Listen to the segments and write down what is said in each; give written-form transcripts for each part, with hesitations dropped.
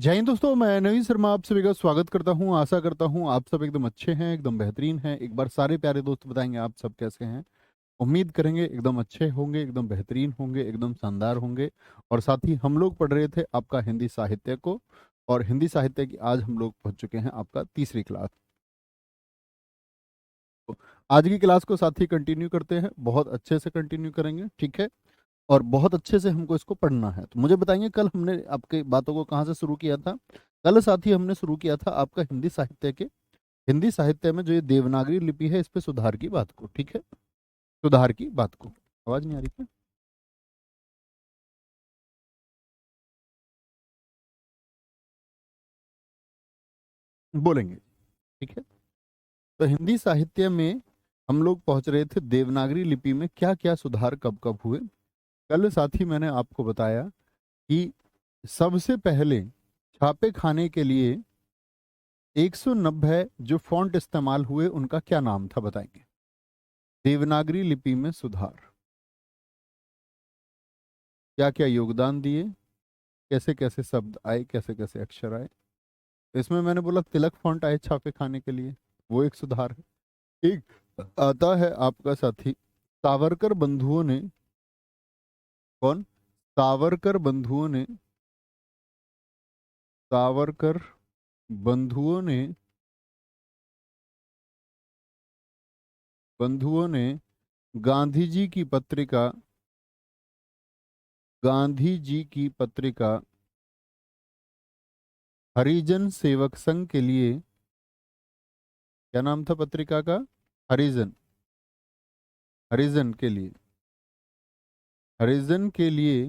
जय हिंद दोस्तों, मैं नवीन शर्मा आप सभी का स्वागत करता हूं। आशा करता हूं आप सब एकदम अच्छे हैं, एकदम बेहतरीन हैं। एक बार सारे प्यारे दोस्त बताएंगे आप सब कैसे हैं। उम्मीद करेंगे एकदम अच्छे होंगे, एकदम बेहतरीन होंगे, एकदम शानदार होंगे। और साथ ही हम लोग पढ़ रहे थे आपका हिंदी साहित्य को, और हिंदी साहित्य की आज हम लोग पहुंच चुके हैं आपका तीसरी क्लास। तो आज की क्लास को साथ ही कंटिन्यू करते हैं, बहुत अच्छे से कंटिन्यू करेंगे, ठीक है। और बहुत अच्छे से हमको इसको पढ़ना है। तो मुझे बताएंगे कल हमने आपके बातों को कहाँ से शुरू किया था। कल साथ ही हमने शुरू किया था आपका हिंदी साहित्य में जो ये देवनागरी लिपि है इस पे सुधार की बात को, ठीक है। सुधार की बात को। आवाज नहीं आ रही क्या? बोलेंगे, ठीक है। तो हिंदी साहित्य में हम लोग पहुंच रहे थे देवनागरी लिपि में क्या क्या सुधार कब कब हुए। कल साथ ही मैंने आपको बताया कि सबसे पहले छापे खाने के लिए 190 जो फॉन्ट इस्तेमाल हुए उनका क्या नाम था, बताएंगे। देवनागरी लिपि में सुधार क्या क्या योगदान दिए, कैसे कैसे शब्द आए, कैसे कैसे अक्षर आए। तो इसमें मैंने बोला तिलक फॉन्ट आए छापे खाने के लिए, वो एक सुधार है। एक आता है आपका साथी सावरकर बंधुओं ने। कौन? सावरकर बंधुओं ने। सावरकर बंधुओं ने गांधी जी की पत्रिका गांधी जी की पत्रिका हरिजन सेवक संघ के लिए, क्या नाम था पत्रिका का? हरिजन। हरिजन के लिए। हरिजन के लिए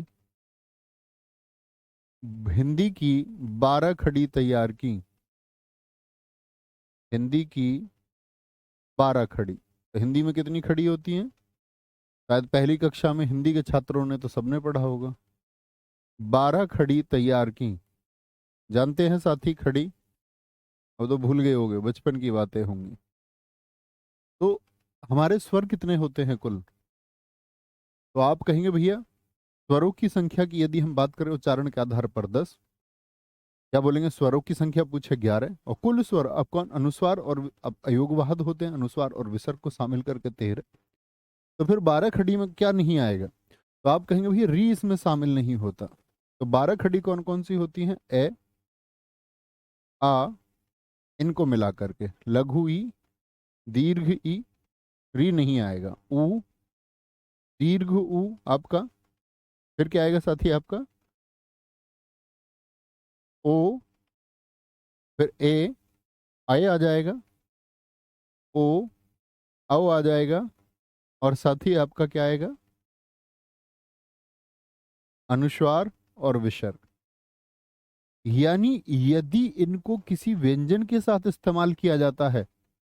हिंदी की 12 खड़ी तैयार की। हिंदी की 12 खड़ी। तो हिंदी में कितनी खड़ी होती हैं? शायद पहली कक्षा में हिंदी के छात्रों ने तो सबने पढ़ा होगा। 12 खड़ी तैयार की। जानते हैं साथी खड़ी? अब तो भूल गए होंगे, बचपन की बातें होंगी। तो हमारे स्वर कितने होते हैं कुल? तो आप कहेंगे भैया स्वरों की संख्या की यदि हम बात करें उच्चारण के आधार पर 10। क्या बोलेंगे? स्वरों की संख्या पूछे 11, और कुल स्वर अब कौन अनुस्वार और अब अयोगवाद होते हैं, अनुस्वार और विसर्ग को शामिल करके 13। तो फिर 12 खड़ी में क्या नहीं आएगा? तो आप कहेंगे भैया री इसमें शामिल नहीं होता। तो 12 खड़ी कौन कौन सी होती हैं? ए, आ, इनको मिला करके लघु ई, दीर्घ ई, री नहीं आएगा। ऊ, दीर्घ ऊ आपका। फिर क्या आएगा साथी आपका? ओ, फिर ए, आए आ जाएगा। ओ, औ आ जाएगा। और साथी आपका क्या आएगा? अनुस्वार और विसर्ग। यानी यदि इनको किसी व्यंजन के साथ इस्तेमाल किया जाता है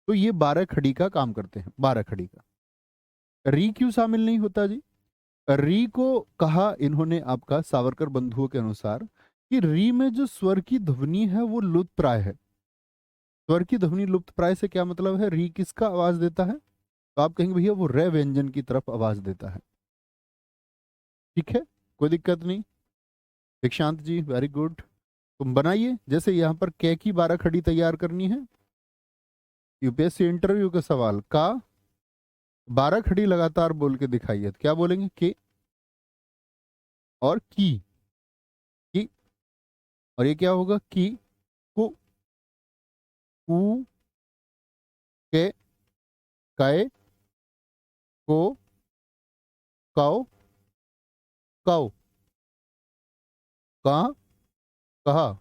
तो ये 12 खड़ी का काम करते हैं। 12 खड़ी का। री क्यों शामिल नहीं होता जी? री को कहा इन्होंने आपका सावरकर बंधुओं के अनुसार कि री में जो स्वर की ध्वनि है वो लुप्त प्राय है। स्वर की ध्वनि लुप्त प्राय से क्या मतलब है? री किसका आवाज देता है? तो आप कहेंगे भैया वो रे व्यंजन की तरफ आवाज देता है। ठीक है, कोई दिक्कत नहीं। दीक्षांत जी वेरी गुड। तुम बनाइए, जैसे यहाँ पर कै की 12 खड़ी तैयार करनी है। यूपीएससी इंटरव्यू का सवाल का 12 खड़ी लगातार बोल के दिखाइए। तो क्या बोलेंगे? के और की। और ये क्या होगा? की, को, कु, के, कै, को, कौ, कौ, कहा, कहा।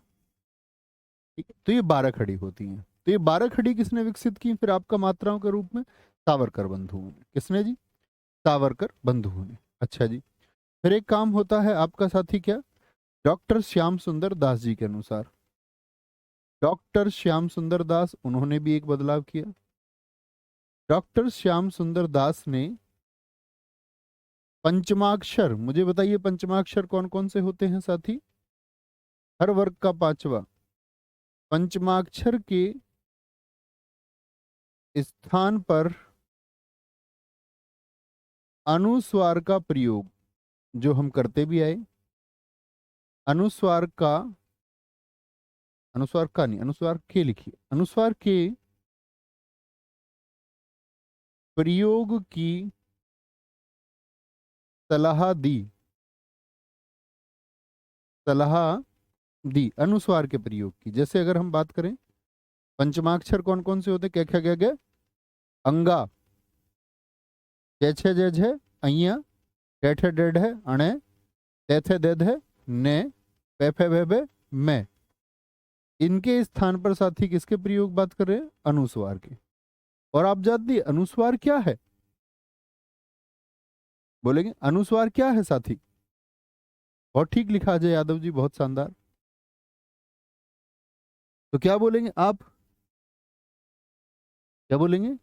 ठीक है? तो ये 12 खड़ी होती हैं। तो ये 12 खड़ी किसने विकसित की फिर आपका मात्राओं के रूप में? सावरकर बंधुओं ने। किसने जी? सावरकर बंधुओं ने। अच्छा जी। फिर एक काम होता है आपका साथी क्या? डॉक्टर श्याम सुंदर दास जी के अनुसार, डॉक्टर श्याम सुंदर दास उन्होंने भी एक बदलाव किया। डॉक्टर श्याम सुंदर दास ने पंचमाक्षर, मुझे बताइए पंचमाक्षर कौन कौन से होते हैं साथी? हर वर्ग का पांचवा। पंचमाक्षर के स्थान पर अनुस्वार का प्रयोग जो हम करते भी आए, अनुस्वार का अनुस्वार का नहीं, अनुस्वार के लिखिए। अनुस्वार के प्रयोग की सलाह दी, सलाह दी अनुस्वार के प्रयोग की। जैसे अगर हम बात करें, पंचमाक्षर कौन कौन से होते? कै ख ग घ अंगा, कै छ ज झ अइया, कै ठ ड ढ अणे, तै थ द ध ने, पै फ भ भ मैं। इनके स्थान पर साथी किसके प्रयोग बात कर रहे हैं? अनुस्वार के। और आप जानते हैं अनुस्वार क्या है? बोलेंगे अनुस्वार क्या है साथी? बहुत ठीक लिखा अजय यादव जी, बहुत शानदार। तो क्या बोलेंगे आप? क्या बोलेंगे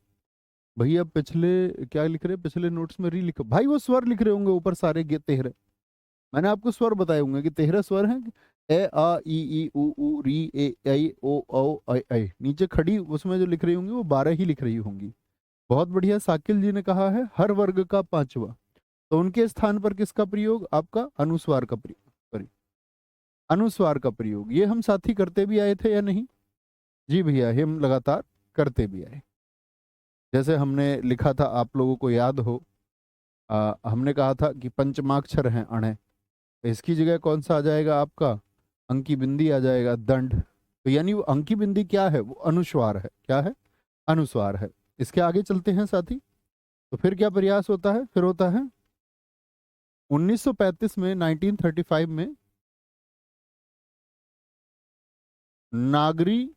भैया? पिछले क्या लिख रहे हैं? पिछले नोट्स में री लिखो भाई, वो स्वर लिख रहे होंगे ऊपर सारे 13। मैंने आपको स्वर बताए होंगे कि 13 स्वर हैं। ए आ ई उ री ए ऐ ओ औ ऐ। नीचे खड़ी उसमें जो लिख रही होंगी वो 12 ही लिख रही होंगी। बहुत बढ़िया। साकिल जी ने कहा है हर वर्ग का 5वां, तो उनके स्थान पर किसका प्रयोग? आपका अनुस्वार का प्रयोग। अनुस्वार का प्रयोग ये हम साथी करते भी आए थे या नहीं? जी भैया, हम लगातार करते भी आए। जैसे हमने लिखा था, आप लोगों को याद हो, हमने कहा था कि पंचमाक्षर हैं अणे, तो इसकी जगह कौन सा आ जाएगा? आपका अंकी बिंदी आ जाएगा, दंड। तो यानी वो अंकी बिंदी क्या है? वो अनुस्वार है। क्या है? अनुस्वार है। इसके आगे चलते हैं साथी। तो फिर क्या प्रयास होता है? फिर होता है 1935 में, 1935 में नागरी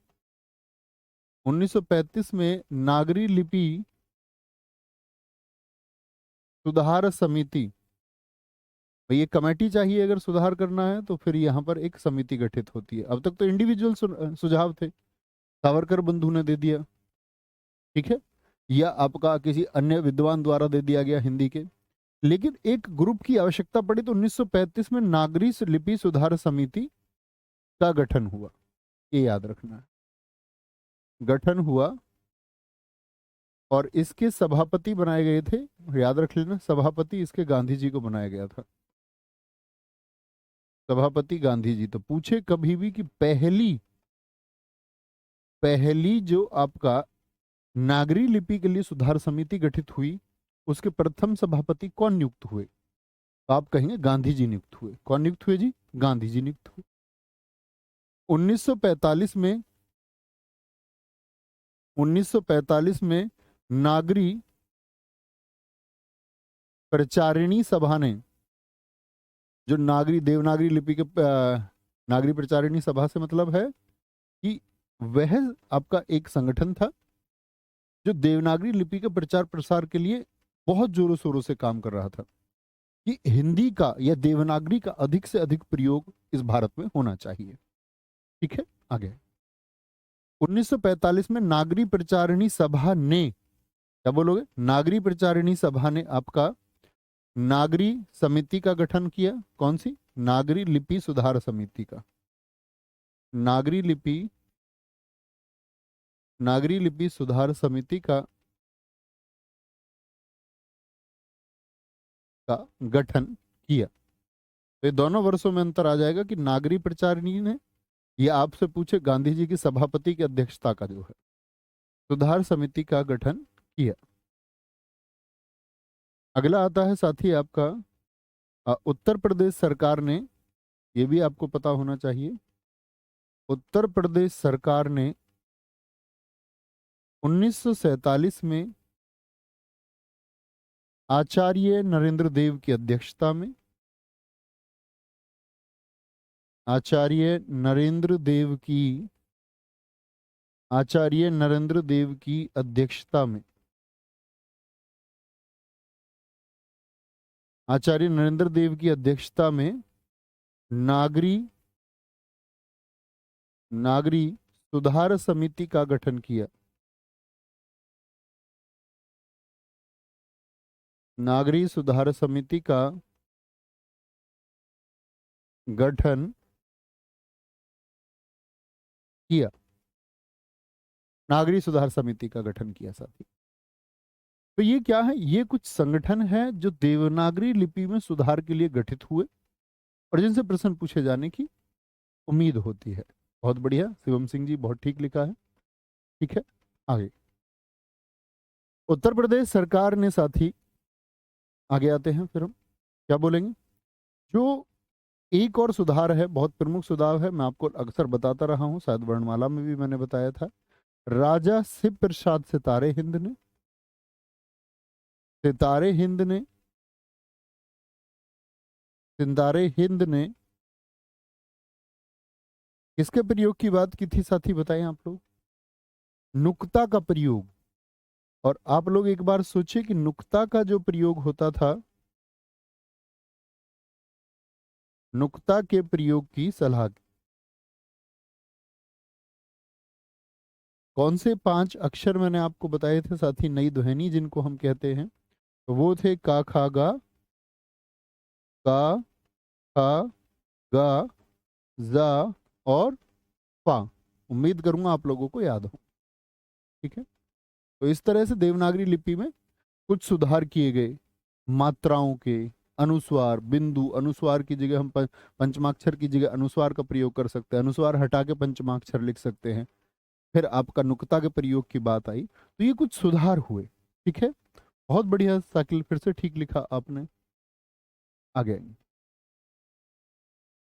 1935 में नागरी लिपि सुधार समिति। भाई ये कमेटी चाहिए अगर सुधार करना है, तो फिर यहाँ पर एक समिति गठित होती है। अब तक तो इंडिविजुअल सुझाव थे, सावरकर बंधु ने दे दिया, ठीक है, या आपका किसी अन्य विद्वान द्वारा दे दिया गया हिंदी के। लेकिन एक ग्रुप की आवश्यकता पड़ी, तो 1935 में नागरी लिपि सुधार समिति का गठन हुआ। ये याद रखना है, गठन हुआ। और इसके सभापति बनाए गए थे, याद रख लेना, सभापति इसके गांधी जी को बनाया गया था। सभापति गांधी जी। तो पूछे कभी भी कि पहली पहली जो आपका नागरी लिपि के लिए सुधार समिति गठित हुई, उसके प्रथम सभापति कौन नियुक्त हुए? तो आप कहेंगे गांधी जी नियुक्त हुए। कौन नियुक्त हुए जी? गांधी जी नियुक्त हुए। 1945 में 1945 में नागरी प्रचारिणी सभा ने, जो नागरी देवनागरी लिपि के नागरी प्रचारिणी सभा से मतलब है कि वह आपका एक संगठन था जो देवनागरी लिपि के प्रचार प्रसार के लिए बहुत जोरों शोरों से काम कर रहा था कि हिंदी का या देवनागरी का अधिक से अधिक प्रयोग इस भारत में होना चाहिए। ठीक है, आगे 1945 में नागरी प्रचारिणी सभा ने, क्या बोलोगे? नागरी प्रचारिणी सभा ने आपका नागरी समिति का गठन किया। कौन सी? नागरी लिपि सुधार समिति का। नागरी लिपि सुधार समिति का गठन किया। तो ये दोनों वर्षों में अंतर आ जाएगा कि नागरी प्रचारिणी ने, ये आपसे पूछे गांधी जी की सभापति की अध्यक्षता का जो है सुधार समिति का गठन किया। अगला आता है साथी आपका उत्तर प्रदेश सरकार ने, ये भी आपको पता होना चाहिए, उत्तर प्रदेश सरकार ने 1947 में आचार्य नरेंद्र देव की अध्यक्षता में, आचार्य नरेंद्र देव की अध्यक्षता में, आचार्य नरेंद्र देव की अध्यक्षता में नागरी सुधार समिति का गठन किया। नागरी सुधार समिति का गठन किया। नागरी सुधार समिति का गठन किया साथी। तो ये क्या है? ये कुछ संगठन है जो देवनागरी लिपि में सुधार के लिए गठित हुए और जिनसे प्रश्न पूछे जाने की उम्मीद होती है। बहुत बढ़िया शिवम सिंह जी, बहुत ठीक लिखा है। ठीक है, आगे। उत्तर प्रदेश सरकार ने साथी, आगे आते हैं फिर हम क्या बोलेंगे। जो एक और सुधार है, बहुत प्रमुख सुधार है, मैं आपको अक्सर बताता रहा हूं, शायद वर्णमाला में भी मैंने बताया था। राजा शिव प्रसाद सितारे हिंद ने, सितारे हिंद ने, सितारे हिंद ने किसके प्रयोग की बात की थी साथी, बताएं आप लोग। नुक्ता का प्रयोग। और आप लोग एक बार सोचिए कि नुक्ता का जो प्रयोग होता था, नुक्ता के प्रयोग की सलाह कौन से 5 अक्षर मैंने आपको बताए थे साथी, नई ध्वनि जिनको हम कहते हैं, तो वो थे का खा गा, का खा गा, जा और पा। उम्मीद करूंगा आप लोगों को याद हो। ठीक है, तो इस तरह से देवनागरी लिपि में कुछ सुधार किए गए। मात्राओं के अनुस्वार, बिंदु, अनुस्वार की जगह हम पंचमाक्षर की जगह अनुस्वार का प्रयोग कर सकते हैं, अनुस्वार हटा के पंचमाक्षर लिख सकते हैं। फिर आपका नुक्ता के प्रयोग की बात आई, तो ये कुछ सुधार हुए। ठीक है, बहुत बढ़िया साकिल, फिर से ठीक लिखा आपने। आगे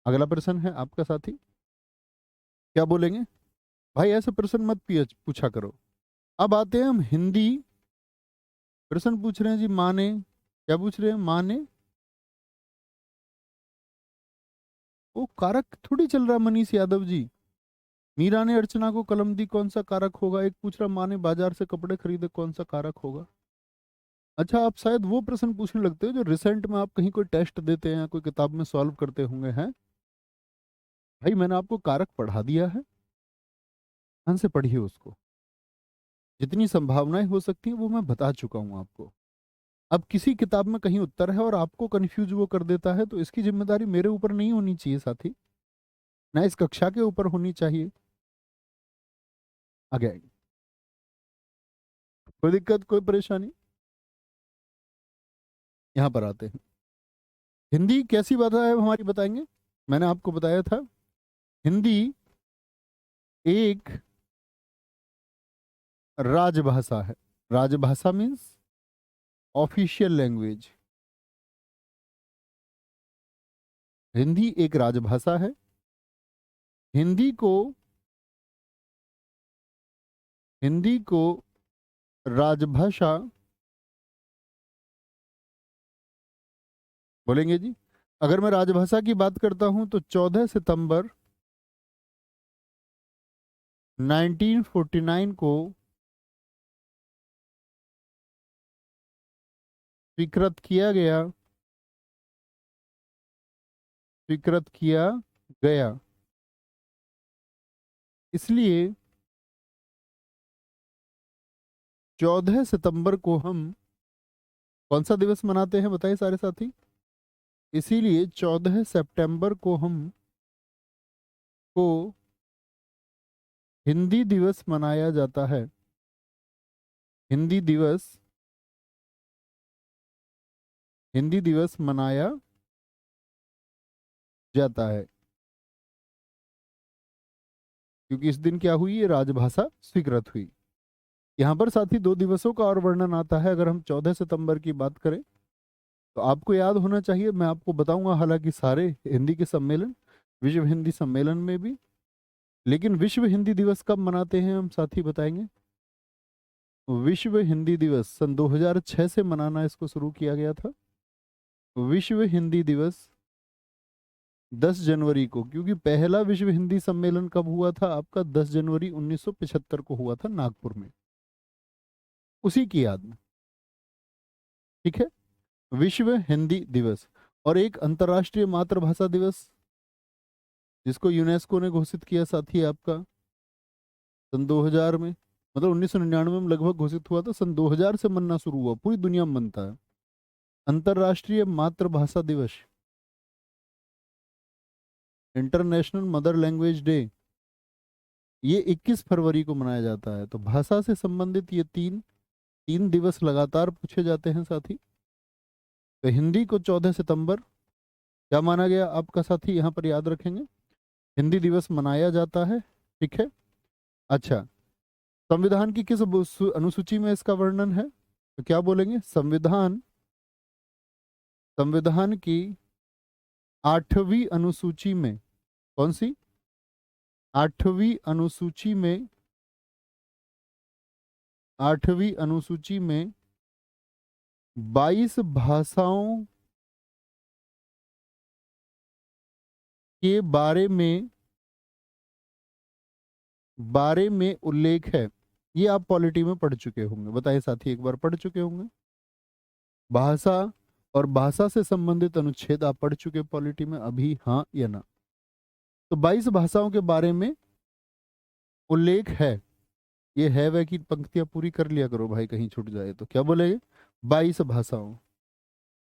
अगला प्रश्न है आपका साथी, क्या बोलेंगे भाई, ऐसे प्रश्न मत पूछा करो। अब आते हैं हम हिंदी। प्रश्न पूछ रहे हैं जी, माने, क्या पूछ रहे हैं, माने, वो कारक थोड़ी चल रहा मनीष यादव जी। मीरा ने अर्चना को कलम दी, कौन सा कारक होगा। एक पूछ रहा माँ ने बाजार से कपड़े खरीदे, कौन सा कारक होगा। अच्छा, आप शायद वो प्रश्न पूछने लगते हो जो रिसेंट में आप कहीं कोई टेस्ट देते हैं, कोई किताब में सॉल्व करते होंगे। हैं भाई, मैंने आपको कारक पढ़ा दिया है, ध्यान से पढ़िए उसको। जितनी संभावनाएं हो सकती हैं वो मैं बता चुका हूं आपको। अब किसी किताब में कहीं उत्तर है और आपको कंफ्यूज वो कर देता है, तो इसकी जिम्मेदारी मेरे ऊपर नहीं होनी चाहिए साथी, ना इस कक्षा के ऊपर होनी चाहिए। आगे आएंगे, कोई दिक्कत, कोई परेशानी। यहाँ पर आते हैं, हिंदी कैसी भाषा है हमारी, बताएंगे। मैंने आपको बताया था, हिंदी एक राजभाषा है। राजभाषा मीन्स ऑफिशियल लैंग्वेज। हिंदी एक राजभाषा है। हिंदी को, हिंदी को राजभाषा बोलेंगे जी। अगर मैं राजभाषा की बात करता हूं तो 14 सितंबर 1949 को स्वीकृत किया गया, स्वीकृत किया गया। इसलिए 14 सितंबर को हम कौन सा दिवस मनाते हैं, बताइए सारे साथी। इसीलिए 14 सितंबर को हम को हिंदी दिवस मनाया जाता है। हिंदी दिवस, हिंदी दिवस मनाया जाता है, क्योंकि इस दिन क्या हुई, ये राजभाषा स्वीकृत हुई। यहाँ पर साथी 2 दिवसों का और वर्णन आता है। अगर हम 14 सितंबर की बात करें तो आपको याद होना चाहिए, मैं आपको बताऊंगा हालांकि सारे हिंदी के सम्मेलन, विश्व हिंदी सम्मेलन में भी। लेकिन विश्व हिंदी दिवस कब मनाते हैं हम साथी, बताएंगे। विश्व हिंदी दिवस सन 2006 से मनाना इसको शुरू किया गया था। विश्व हिंदी दिवस 10 जनवरी को, क्योंकि पहला विश्व हिंदी सम्मेलन कब हुआ था आपका, 10 जनवरी 1975 को हुआ था नागपुर में, उसी की याद में। ठीक है, विश्व हिंदी दिवस। और एक अंतर्राष्ट्रीय मातृभाषा दिवस, जिसको यूनेस्को ने घोषित किया साथी आपका सन 2000 में, मतलब 1999 में लगभग घोषित हुआ था, सन 2000 से मनना शुरू हुआ, पूरी दुनिया में मनता है। अंतर्राष्ट्रीय मातृभाषा दिवस, इंटरनेशनल मदर लैंग्वेज डे, ये 21 फरवरी को मनाया जाता है। तो भाषा से संबंधित ये तीन तीन दिवस लगातार पूछे जाते हैं साथी। तो हिंदी को 14 सितंबर क्या माना गया आपका साथी, यहाँ पर याद रखेंगे। हिंदी दिवस मनाया जाता है, ठीक है। अच्छा, संविधान की किस अनुसूची में इसका वर्णन है? तो क्या बोलेंगे? संविधान, संविधान की 8वीं अनुसूची में, कौन सी? 8वीं अनुसूची में, 8वीं अनुसूची में 22 भाषाओं के बारे में उल्लेख है। ये आप पॉलिटी में पढ़ चुके होंगे, बताइए साथी, एक बार पढ़ चुके होंगे। भाषा और भाषा से संबंधित अनुच्छेद आप पढ़ चुके पॉलिटी में, अभी हाँ या ना? तो 22 भाषाओं के बारे में उल्लेख है। ये है वह की पंक्तियां पूरी कर लिया करो भाई, कहीं छूट जाए तो। क्या बोलेंगे? 22 भाषाओं,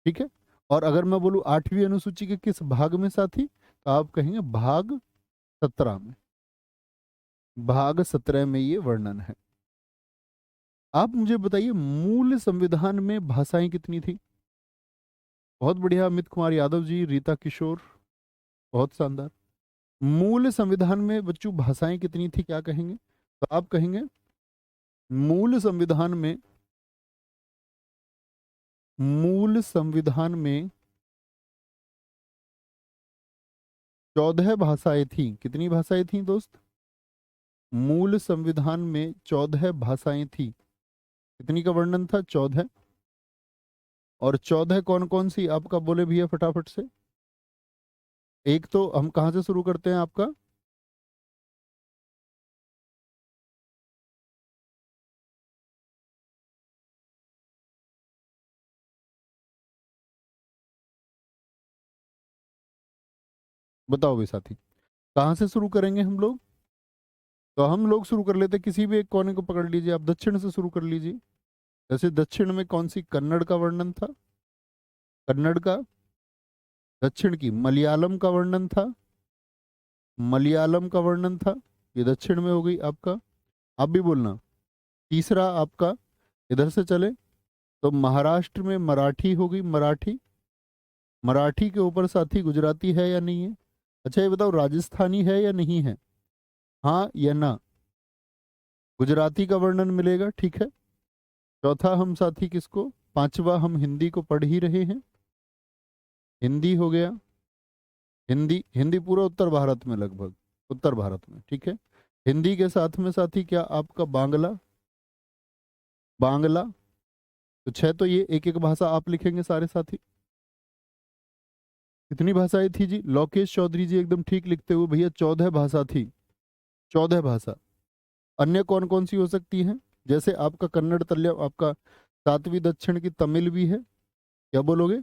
ठीक है। और अगर मैं बोलूं 8वीं अनुसूची के किस भाग में साथी, तो आप कहेंगे भाग 17 में। भाग 17 में ये वर्णन है। आप मुझे बताइए, मूल संविधान में भाषाएं कितनी थी? बहुत बढ़िया, अमित कुमार यादव जी, रीता किशोर, बहुत शानदार। मूल संविधान में बच्चों भाषाएं कितनी थी, क्या कहेंगे? तो आप कहेंगे मूल संविधान में, मूल संविधान में 14 भाषाएं थी। कितनी भाषाएं थी दोस्त? मूल संविधान में 14 भाषाएं थी। कितनी का वर्णन था? 14। और 14 कौन कौन सी आपका बोले भैया फटाफट से? एक तो हम कहाँ से शुरू करते हैं आपका? बताओ भी साथी, कहाँ से शुरू करेंगे हम लोग? तो हम लोग शुरू कर लेते, किसी भी एक कोने को पकड़ लीजिए आप, दक्षिण से शुरू कर लीजिए। जैसे दक्षिण में कौन सी? कन्नड़ का वर्णन था, कन्नड़ का। दक्षिण की मलयालम का वर्णन था, मलयालम का वर्णन था। ये दक्षिण में हो गई आपका। आप भी बोलना। तीसरा आपका, इधर से चले तो महाराष्ट्र में मराठी हो गई, मराठी। मराठी के ऊपर साथी गुजराती है या नहीं है? अच्छा ये बताओ, राजस्थानी है या नहीं है? हाँ या ना? गुजराती का वर्णन मिलेगा, ठीक है। चौथा हम साथी किसको? पांचवा हम हिंदी को पढ़ ही रहे हैं, हिंदी हो गया। हिंदी, हिंदी पूरा उत्तर भारत में, लगभग उत्तर भारत में, ठीक है। हिंदी के साथ में साथी क्या आपका बांग्ला, बांग्ला। तो 6 तो ये एक एक भाषा आप लिखेंगे सारे साथी। कितनी भाषाएं थी जी? लोकेश चौधरी जी एकदम ठीक लिखते हुए भैया, 14 भाषा थी, 14 भाषा। अन्य कौन कौन सी हो सकती हैं? जैसे आपका कन्नड़ तल्य, आपका 7वीं दक्षिण की तमिल भी है। क्या बोलोगे?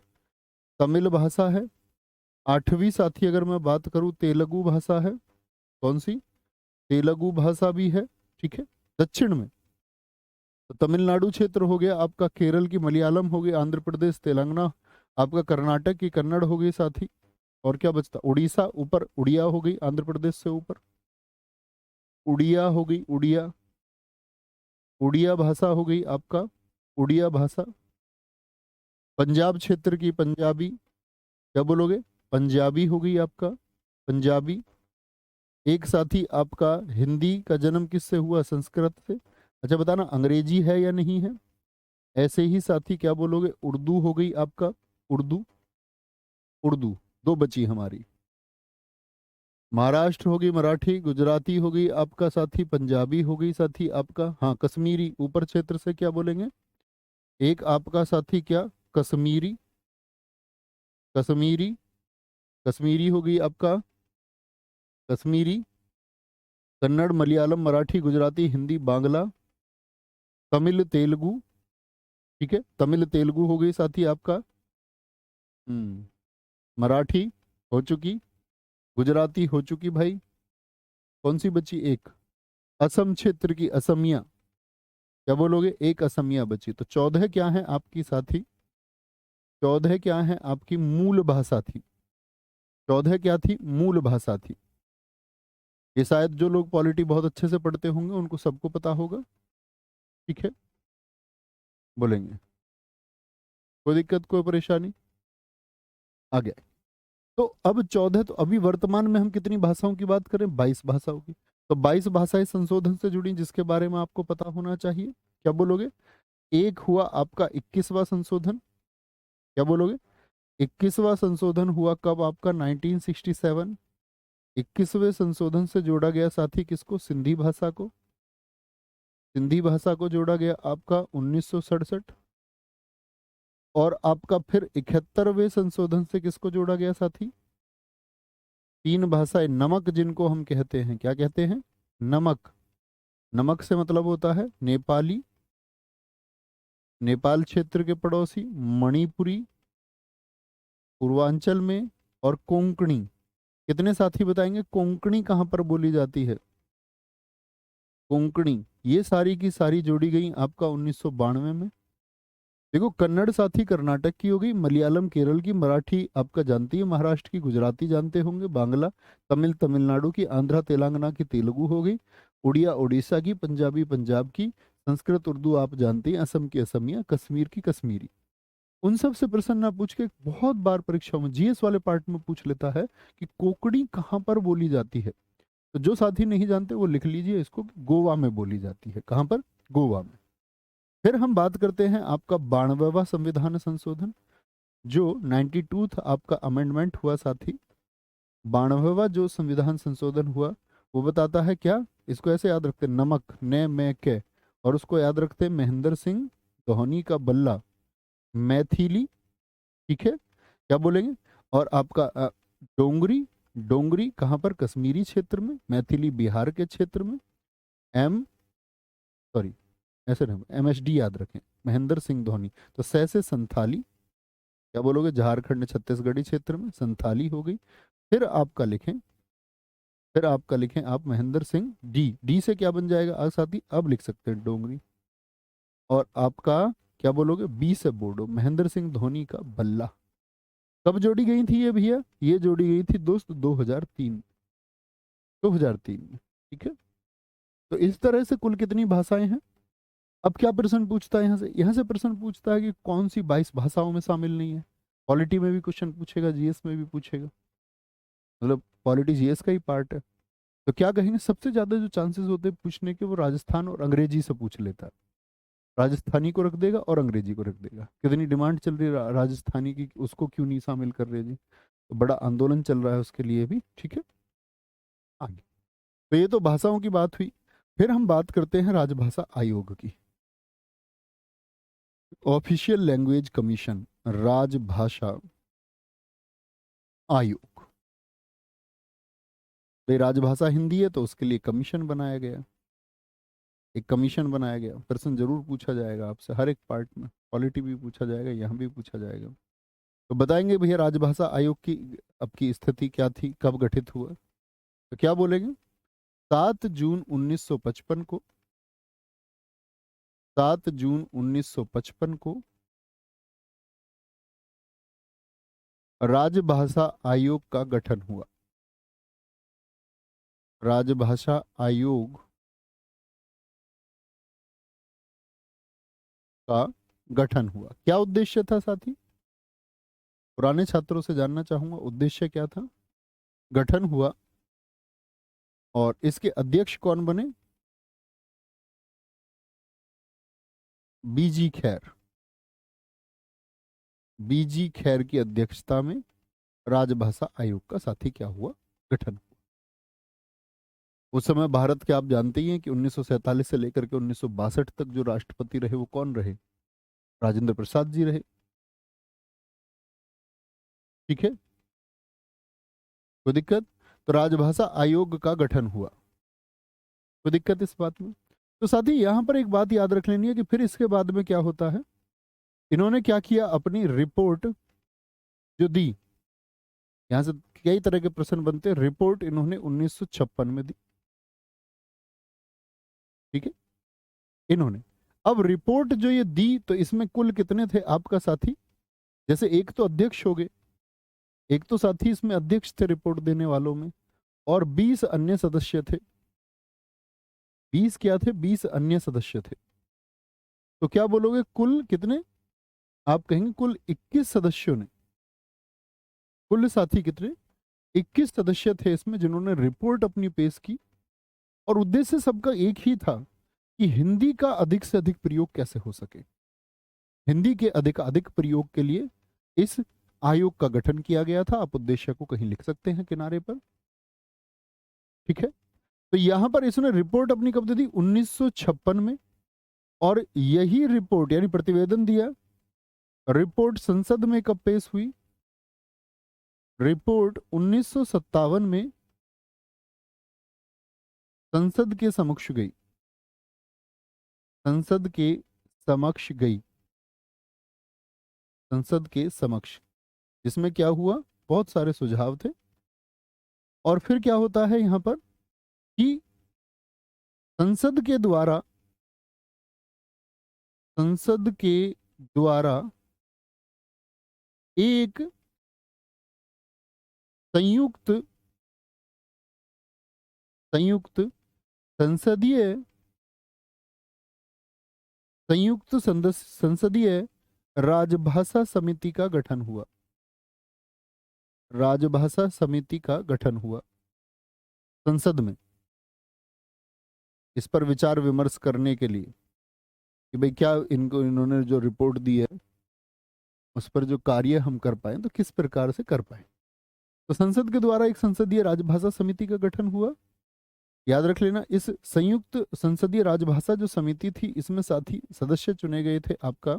तमिल भाषा है। 8वीं साथी अगर मैं बात करूं, तेलुगु भाषा है। कौन सी? तेलुगु भाषा भी है, ठीक है, दक्षिण में। तो तमिलनाडु क्षेत्र हो गया आपका, केरल की मलयालम हो गई, आंध्र प्रदेश, तेलंगाना, आपका कर्नाटक की कन्नड़ हो गई साथी। और क्या बचता? उड़ीसा, ऊपर उड़िया हो गई, आंध्र प्रदेश से ऊपर उड़िया हो गई, उड़िया। उड़िया भाषा हो गई आपका, उड़िया भाषा। पंजाब क्षेत्र की पंजाबी, क्या बोलोगे? पंजाबी हो गई आपका, पंजाबी। एक साथी आपका हिंदी का जन्म किससे हुआ? संस्कृत से। अच्छा बताना, अंग्रेजी है या नहीं है? ऐसे ही साथी क्या बोलोगे? उर्दू हो गई आपका, उर्दू, उर्दू। दो बची हमारी। महाराष्ट्र होगी मराठी, गुजराती हो गई आपका साथी, पंजाबी हो गई साथी आपका, हाँ कश्मीरी ऊपर क्षेत्र से क्या बोलेंगे? एक आपका साथी क्या? कश्मीरी, कश्मीरी, कश्मीरी हो गई आपका, कश्मीरी। कन्नड़, मलयालम, मराठी, गुजराती, हिंदी, बांग्ला, तमिल, तेलुगु, ठीक है, तमिल तेलुगु हो गई साथी आपका। मराठी हो चुकी, गुजराती हो चुकी भाई। कौन सी बची? एक असम क्षेत्र की असमिया, क्या बोलोगे? एक असमिया बची। तो 14 क्या है आपकी साथी? 14 क्या है आपकी मूल भाषा थी? 14 क्या थी? मूल भाषा थी। ये शायद जो लोग पॉलिटी बहुत अच्छे से पढ़ते होंगे उनको सबको पता होगा, ठीक है। बोलेंगे कोई दिक्कत, कोई परेशानी? आ गया। तो अब 14, तो अभी वर्तमान में हम कितनी भाषाओं की बात करें? 22 भाषाओं की। तो 22 भाषाएं संशोधन से जुड़ी जिसके बारे में आपको पता होना चाहिए। क्या बोलोगे? एक हुआ आपका 21वां संशोधन। क्या बोलोगे? 21वां संशोधन हुआ कब आपका? 1967। 21वें संशोधन से जोड़ा गया साथी किसको? सिंधी भाषा को। सिंधी भाषा को जोड़ा गया आपका 1967। और आपका फिर 71वें संशोधन से किसको जोड़ा गया साथी? 3 भाषाएं, नमक जिनको हम कहते हैं, क्या कहते हैं? नमक। नमक से मतलब होता है नेपाली, नेपाल क्षेत्र के पड़ोसी, मणिपुरी पूर्वांचल में, और कोंकणी। कितने साथी बताएंगे कोंकणी कहाँ पर बोली जाती है? कोंकणी, ये सारी की सारी जोड़ी गई आपका 1992 में। देखो, कन्नड़ साथी कर्नाटक की हो गई, मलयालम केरल की, मराठी आपका जानती है, महाराष्ट्र की, गुजराती जानते होंगे, बांग्ला तमिल तमिलनाडु की, आंध्रा तेलंगाना की तेलुगु हो गई, उड़िया उड़ीसा की, पंजाबी पंजाब की, संस्कृत उर्दू आप जानते हैं, असम की असमिया, कश्मीर की कश्मीरी। उन सब से प्रश्न ना पूछ के बहुत बार परीक्षाओं में जीएस वाले पार्ट में पूछ लेता है कि कोंकणी कहाँ पर बोली जाती है। तो जो साथी नहीं जानते वो लिख लीजिए इसको, गोवा में बोली जाती है। कहाँ पर? गोवा में। फिर हम बात करते हैं आपका 92वां संविधान संशोधन, जो 92 आपका अमेंडमेंट हुआ साथी। 92वां जो संविधान संशोधन हुआ वो बताता है क्या? इसको ऐसे याद रखते हैं, नमक ने मैं के, और उसको याद रखते हैं महेंद्र सिंह धोनी का बल्ला, मैथिली। ठीक है, क्या बोलेंगे? और आपका डोंगरी। डोंगरी कहाँ पर? कश्मीरी क्षेत्र में। मैथिली बिहार के क्षेत्र में। एम सॉरी ऐसे नहीं, MSD याद रखें, महेंद्र सिंह धोनी। तो से संथाली। क्या बोलोगे? झारखंड छत्तीसगढ़ी क्षेत्र में संथाली हो गई। फिर आपका लिखें, फिर आपका लिखें आप महेंद्र सिंह, डी, डी से क्या बन जाएगा आज साथी? अब लिख सकते हैं डोंगरी। और आपका क्या बोलोगे? बी से बोर्डो, महेंद्र सिंह धोनी का बल्ला। कब जोड़ी गई थी ये भैया? ये जोड़ी गई थी दोस्त 2003, 2003 में। ठीक है, तो इस तरह से कुल कितनी भाषाएं हैं? अब क्या प्रश्न पूछता है यहाँ से? यहाँ से प्रश्न पूछता है कि कौन सी 22 भाषाओं में शामिल नहीं है। पॉलिटी में भी क्वेश्चन पूछेगा, जीएस में भी पूछेगा, मतलब पॉलिटी जीएस का ही पार्ट है। तो क्या कहेंगे? सबसे ज्यादा जो चांसेस होते हैं पूछने के वो राजस्थान और अंग्रेजी से पूछ लेता है। राजस्थानी को रख देगा और अंग्रेजी को रख देगा। कितनी डिमांड चल रही है राजस्थानी की, उसको क्यों नहीं शामिल कर रहे जी? तो बड़ा आंदोलन चल रहा है उसके लिए भी। ठीक है, आगे। तो ये तो भाषाओं की बात हुई। फिर हम बात करते हैं राजभाषा आयोग की। ऑफिशियल लैंग्वेज कमीशन, राजभाषा आयोग। भाई राजभाषा हिंदी है तो उसके लिए कमीशन बनाया गया, एक कमीशन बनाया गया। प्रश्न जरूर पूछा जाएगा आपसे हर एक पार्ट में, पॉलिटी भी पूछा जाएगा, यहाँ भी पूछा जाएगा। तो बताएंगे भैया राजभाषा आयोग की अब की स्थिति क्या थी, कब गठित हुआ? तो क्या बोलेंगे? 7 जून 1955 को, 7 जून 1955 को राजभाषा आयोग का गठन हुआ। राजभाषा आयोग का गठन हुआ। क्या उद्देश्य था साथी? पुराने छात्रों से जानना चाहूंगा उद्देश्य क्या था। गठन हुआ और इसके अध्यक्ष कौन बने? बीजी खैर। बीजी खैर की अध्यक्षता में राजभाषा आयोग का साथी क्या हुआ? गठन हुआ। उस समय भारत के आप जानते ही हैं कि 1947 से लेकर के 1962 तक जो राष्ट्रपति रहे वो कौन रहे? राजेंद्र प्रसाद जी रहे। ठीक है, कोई दिक्कत? तो राजभाषा आयोग का गठन हुआ, कोई दिक्कत इस बात में? तो साथी यहां पर एक बात याद रख लेनी है कि फिर इसके बाद में क्या होता है। इन्होंने क्या किया, अपनी रिपोर्ट जो दी, यहां से कई तरह के प्रश्न बनते हैं। रिपोर्ट इन्होंने 1956 में दी। ठीक है, इन्होंने अब रिपोर्ट जो ये दी तो इसमें कुल कितने थे आपका साथी? जैसे एक तो अध्यक्ष हो गए, एक तो साथी इसमें अध्यक्ष थे रिपोर्ट देने वालों में, और 20 अन्य सदस्य थे। 20 क्या थे? 20 अन्य सदस्य थे। तो क्या बोलोगे कुल कितने? आप कहेंगे कुल 21 सदस्यों ने, कुल साथी कितने, 21 सदस्य थे इसमें जिन्होंने रिपोर्ट अपनी पेश की, और उद्देश्य सबका एक ही था कि हिंदी का अधिक से अधिक प्रयोग कैसे हो सके। हिंदी के अधिक अधिक प्रयोग के लिए इस आयोग का गठन किया गया था। आप उद्देश्य को कहीं लिख सकते हैं किनारे पर, ठीक है। तो यहां पर इसने रिपोर्ट अपनी कब दी थी, 1956 में, और यही रिपोर्ट यानी प्रतिवेदन दिया, रिपोर्ट संसद में कब पेश हुई, रिपोर्ट 1957 में संसद के समक्ष गई, संसद के समक्ष गई, संसद के समक्ष, जिसमें क्या हुआ, बहुत सारे सुझाव थे। और फिर क्या होता है यहां पर कि संसद के द्वारा, संसद के द्वारा एक संयुक्त संयुक्त संसदीय संयुक्त संसदीय राजभाषा समिति का गठन हुआ, राजभाषा समिति का गठन हुआ संसद में, इस पर विचार विमर्श करने के लिए कि भाई क्या इनको, इन्होंने जो रिपोर्ट दी है उस पर जो कार्य हम कर पाए तो किस प्रकार से कर पाए। तो संसद के द्वारा एक संसदीय राजभाषा समिति का गठन हुआ। याद रख लेना, इस संयुक्त संसदीय राजभाषा जो समिति थी इसमें साथी सदस्य चुने गए थे आपका,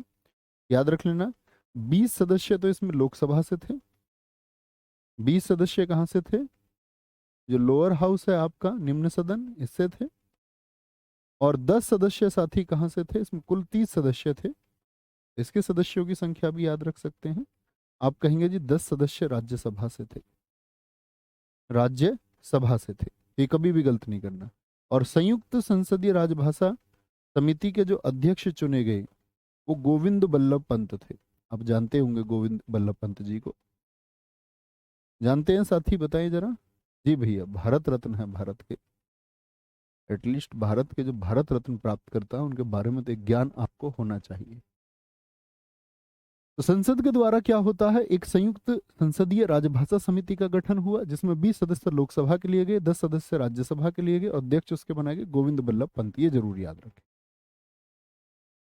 याद रख लेना, 20 सदस्य तो इसमें लोकसभा से थे, 20 सदस्य कहां से थे, जो लोअर हाउस है आपका निम्न सदन, इससे थे, और 10 सदस्य साथी कहां से थे, इसमें कुल 30 सदस्य थे। इसके सदस्यों की संख्या भी याद रख सकते हैं आप, कहेंगे जी 10 सदस्य राज्यसभा से थे, राज्यसभा से थे, ये कभी भी गलत नहीं करना। और संयुक्त संसदीय राजभाषा समिति के जो अध्यक्ष चुने गए वो गोविंद बल्लभ पंत थे। आप जानते होंगे गोविंद बल्लभ पंत जी को, जानते हैं साथी, बताएं जरा। जी भैया, भारत रत्न है भारत के, एटलीस्ट भारत के जो भारत रत्न प्राप्त करता है उनके बारे में तो एक ज्ञान आपको होना चाहिए। तो संसद के द्वारा क्या होता है, एक संयुक्त संसदीय राजभाषा समिति का गठन हुआ जिसमें 20 सदस्य लोकसभा के लिए गए, 10 सदस्य राज्यसभा के लिए गए, और अध्यक्ष उसके बनाए गए गोविंद बल्लभ पंत, ये जरूर याद रखें।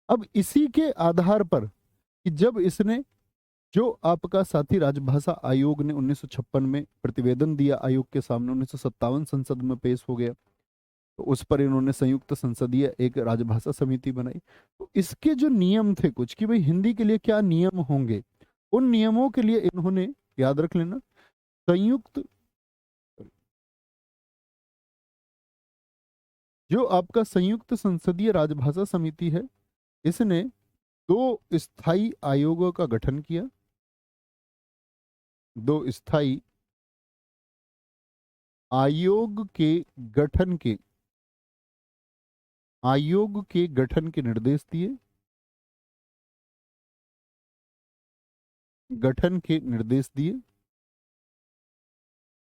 अब इसी के आधार पर कि जब इसने, जो आपका साथी राजभाषा आयोग ने 1956 में प्रतिवेदन दिया आयोग के सामने, 1957 संसद में पेश हो गया, तो उस पर इन्होंने संयुक्त संसदीय एक राजभाषा समिति बनाई। तो इसके जो नियम थे कुछ कि भाई हिंदी के लिए क्या नियम होंगे, उन नियमों के लिए इन्होंने, याद रख लेना, संयुक्त, जो आपका संयुक्त संसदीय राजभाषा समिति है, इसने 2 स्थायी आयोगों का गठन किया, 2 स्थायी आयोग के गठन के, आयोग के गठन के निर्देश दिए, गठन के निर्देश दिए।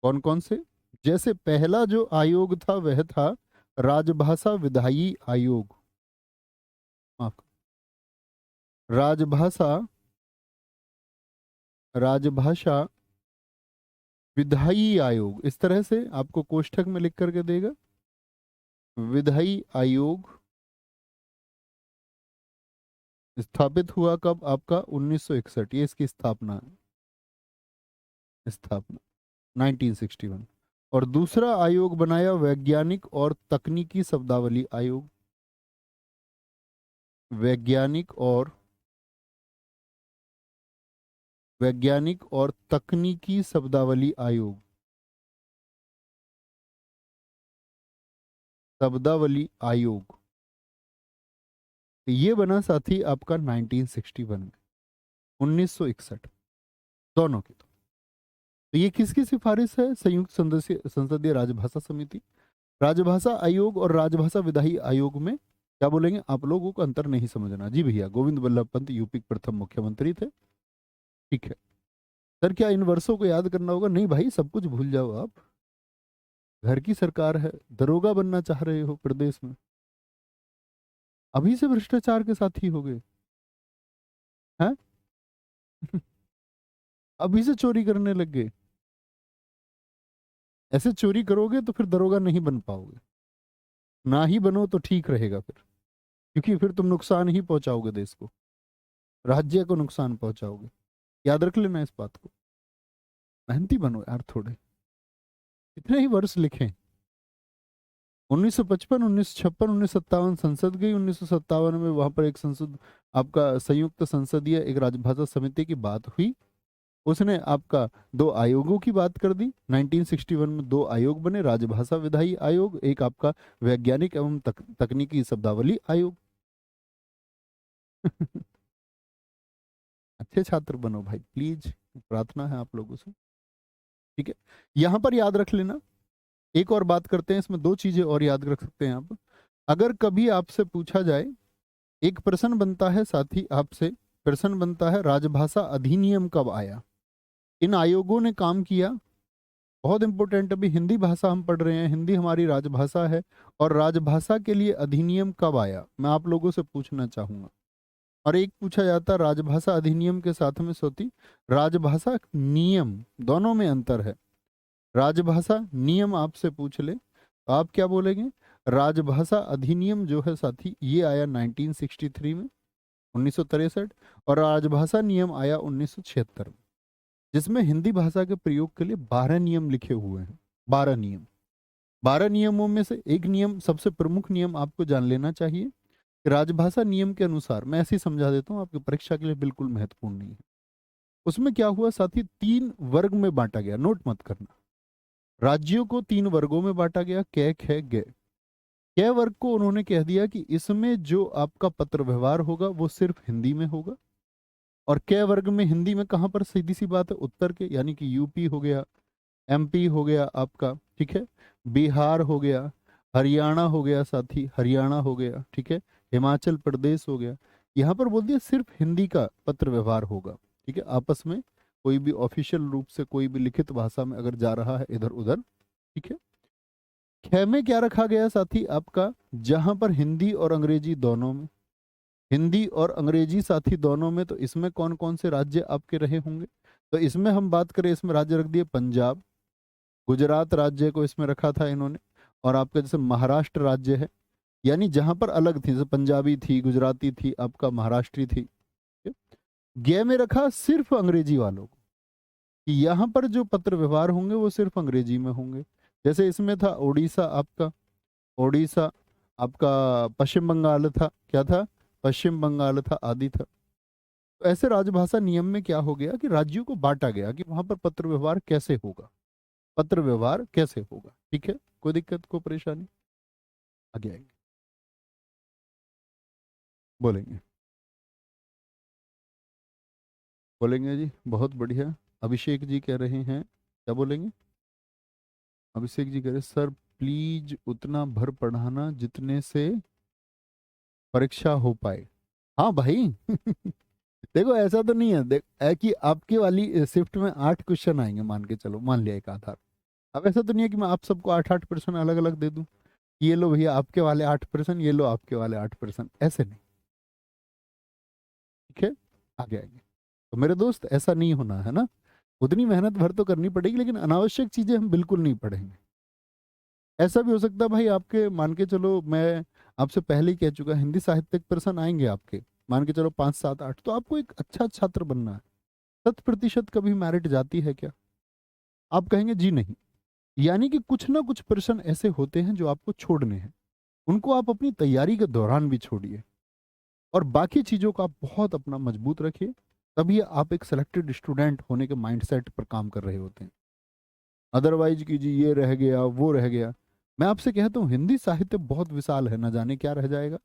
कौन कौन से, जैसे पहला जो आयोग था वह था राजभाषा विधायी आयोग, माफ, राजभाषा, राजभाषा विधायी आयोग, इस तरह से आपको कोष्ठक में लिख करके देगा, विधायी आयोग स्थापित हुआ कब, आपका 1961, ये इसकी स्थापना है, स्थापना 1961। और दूसरा आयोग बनाया वैज्ञानिक और तकनीकी शब्दावली आयोग, वैज्ञानिक और, वैज्ञानिक और तकनीकी शब्दावली आयोग, शब्दावली आयोग, ये बना साथी आपका 1961 में, 1961 दोनों की। तो ये किसकी सिफारिश है, संयुक्त संसदीय राजभाषा समिति। राजभाषा आयोग और राजभाषा विधायी आयोग में क्या बोलेंगे, आप लोगों को अंतर नहीं समझना। जी भैया, गोविंद बल्लभ पंत यूपी के प्रथम मुख्यमंत्री थे, ठीक है। सर क्या इन वर्षों को याद करना होगा, नहीं भाई, सब कुछ भूल जाओ आप, घर की सरकार है, दरोगा बनना चाह रहे हो प्रदेश में, अभी से भ्रष्टाचार के साथी हो गए हैं। अभी से चोरी करने लग गए। ऐसे चोरी करोगे तो फिर दरोगा नहीं बन पाओगे, ना ही बनो तो ठीक रहेगा फिर, क्योंकि फिर तुम नुकसान ही पहुंचाओगे देश को, राज्य को नुकसान पहुंचाओगे। याद रख लेना इस बात को। मेहनती बनो यार थोड़े, इतने ही वर्ष लिखें। 1955, 1956, 1957 संसद गई। 1957 में वहां पर एक संसद, आपका संयुक्त संसदीय एक राजभाषा समिति की बात हुई। उसने आपका दो आयोगों की बात कर दी। 1961 में दो आयोग बने, राजभाषा विधायी आयोग, एक आपका वैज्ञानिक एवं तकनीकी शब्दावली आयोग। अच्छे छात्र बनो भाई प्लीज, प्रार्थना है आप लोगों से, ठीक है। यहां पर याद रख लेना। एक और बात करते हैं, इसमें दो चीजें और याद रख सकते हैं आप। अगर कभी आपसे पूछा जाए, एक प्रश्न बनता है साथी आपसे, प्रश्न बनता है राजभाषा अधिनियम कब आया। इन आयोगों ने काम किया, बहुत इंपॉर्टेंट। अभी हिंदी भाषा हम पढ़ रहे हैं, हिंदी हमारी राजभाषा है, और राजभाषा के लिए अधिनियम कब आया, मैं आप लोगों से पूछना चाहूंगा। और एक पूछा जाता राजभाषा अधिनियम के साथ में सोती राजभाषा नियम, दोनों में अंतर है। राजभाषा नियम आपसे पूछ ले तो आप क्या बोलेंगे। राजभाषा अधिनियम जो है साथी, ये आया 1963 में, 1963। और राजभाषा नियम आया 1976 में, जिसमें हिंदी भाषा के प्रयोग के लिए 12 नियम लिखे हुए हैं। 12 नियम। 12 नियमों में से एक नियम, सबसे प्रमुख नियम आपको जान लेना चाहिए। राजभाषा नियम के अनुसार, मैं ऐसे ही समझा देता हूँ, आपकी परीक्षा के लिए बिल्कुल महत्वपूर्ण नहीं है। उसमें क्या हुआ साथी, 3 वर्ग में बांटा गया, नोट मत करना। राज्यों को 3 वर्गों में बांटा गया, कै खे गे। कै वर्ग को उन्होंने कह दिया कि इसमें जो आपका पत्र व्यवहार होगा वो सिर्फ हिंदी में होगा। और कै वर्ग में हिंदी में कहां पर, सीधी सी बात है, उत्तर के, यानी कि यूपी हो गया, एमपी हो गया आपका, ठीक है, बिहार हो गया, हरियाणा हो गया साथी, हरियाणा हो गया, ठीक है, हिमाचल प्रदेश हो गया। यहाँ पर बोल दिया सिर्फ हिंदी का पत्र व्यवहार होगा, ठीक है। आपस में कोई भी ऑफिशियल रूप से कोई भी लिखित भाषा में अगर जा रहा है इधर उधर, ठीक है। ख में क्या रखा गया साथी आपका, जहां पर हिंदी और अंग्रेजी दोनों में, हिंदी और अंग्रेजी साथी दोनों में, तो इसमें कौन कौन से राज्य आपके रहे होंगे। तो इसमें हम बात करें, इसमें राज्य रख दिए पंजाब, गुजरात राज्य को इसमें रखा था इन्होंने। और आपका जैसे महाराष्ट्र राज्य है, यानी जहां पर अलग थी, जैसे पंजाबी थी, गुजराती थी, आपका महाराष्ट्री थी। गे में रखा सिर्फ अंग्रेजी वालों को, कि यहाँ पर जो पत्र व्यवहार होंगे वो सिर्फ अंग्रेजी में होंगे। जैसे इसमें था उड़ीसा आपका, उड़ीसा आपका, पश्चिम बंगाल था, क्या था, पश्चिम बंगाल था, आदि था। तो ऐसे राजभाषा नियम में क्या हो गया कि राज्यों को बांटा गया कि वहां पर पत्र व्यवहार कैसे होगा, पत्र व्यवहार कैसे होगा, ठीक है। कोई दिक्कत, कोई परेशानी, आगे आएंगे बोलेंगे, बोलेंगे जी, बहुत बढ़िया। अभिषेक जी कह रहे हैं, क्या बोलेंगे। अभिषेक जी कह रहे सर प्लीज उतना भर पढ़ाना जितने से परीक्षा हो पाए। हाँ भाई देखो ऐसा तो नहीं है, देख है कि आपकी वाली शिफ्ट में 8 क्वेश्चन आएंगे, मान के चलो, मान लिया एक आधार। अब ऐसा तो नहीं है कि मैं आप सबको 8-8% अलग अलग दे दूं, ये लो भैया आपके वाले 8%, ये लो आपके वाले 8%, ऐसे नहीं, ठीक है। आगे आएंगे। तो मेरे दोस्त ऐसा नहीं होना है ना, उतनी मेहनत भर तो करनी पड़ेगी, लेकिन अनावश्यक चीजें हम बिल्कुल नहीं पढ़ेंगे। ऐसा भी हो सकता है भाई आपके, मान के चलो, मैं आपसे पहले ही कह चुका, हिंदी साहित्य प्रश्न आएंगे आपके, मान के चलो 5, 7, 8, तो आपको एक अच्छा छात्र बनना है। 100% कभी मेरिट जाती है क्या, आप कहेंगे जी नहीं। यानी कि कुछ ना कुछ प्रश्न ऐसे होते हैं जो आपको छोड़ने हैं, उनको आप अपनी तैयारी के दौरान भी छोड़िए, और बाकी चीजों को आप बहुत अपना मजबूत रखिए, तभी आप एक सिलेक्टेड स्टूडेंट होने के माइंडसेट पर काम कर रहे होते हैं। अदरवाइज की जी ये रह गया वो रह गया, मैं आपसे कहता हूँ हिंदी साहित्य बहुत विशाल है, ना जाने क्या रह जाएगा।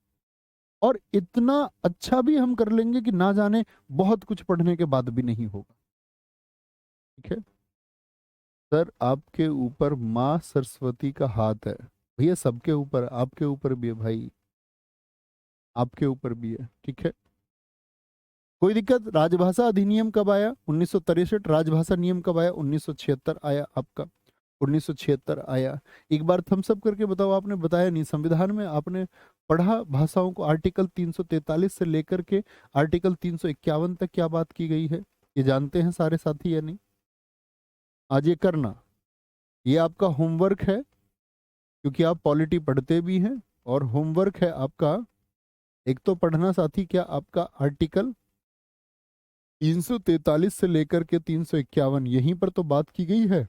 और इतना अच्छा भी हम कर लेंगे कि ना जाने बहुत कुछ पढ़ने के बाद भी नहीं होगा, ठीक है। सर आपके ऊपर माँ सरस्वती का हाथ है। भैया सबके ऊपर, आपके ऊपर भी है भाई, आपके ऊपर भी है, ठीक है। कोई दिक्कत। राजभाषा अधिनियम कब आया, 1963। राजभाषा नियम कब आया, 1976 आया आपका, 1976 आया। एक बार थम्स अप करके बताओ, आपने बताया नहीं, संविधान में आपने पढ़ा भाषाओं को, आर्टिकल 343 से लेकर के आर्टिकल 351 तक क्या बात की गई है। ये जानते हैं सारे साथी या नहीं? आज ये करना, ये आपका होमवर्क है, क्योंकि आप पॉलिटी पढ़ते भी हैं, और होमवर्क है आपका एक तो पढ़ना साथी क्या, आपका आर्टिकल 343 से लेकर के 351, यहीं पर तो बात की गई है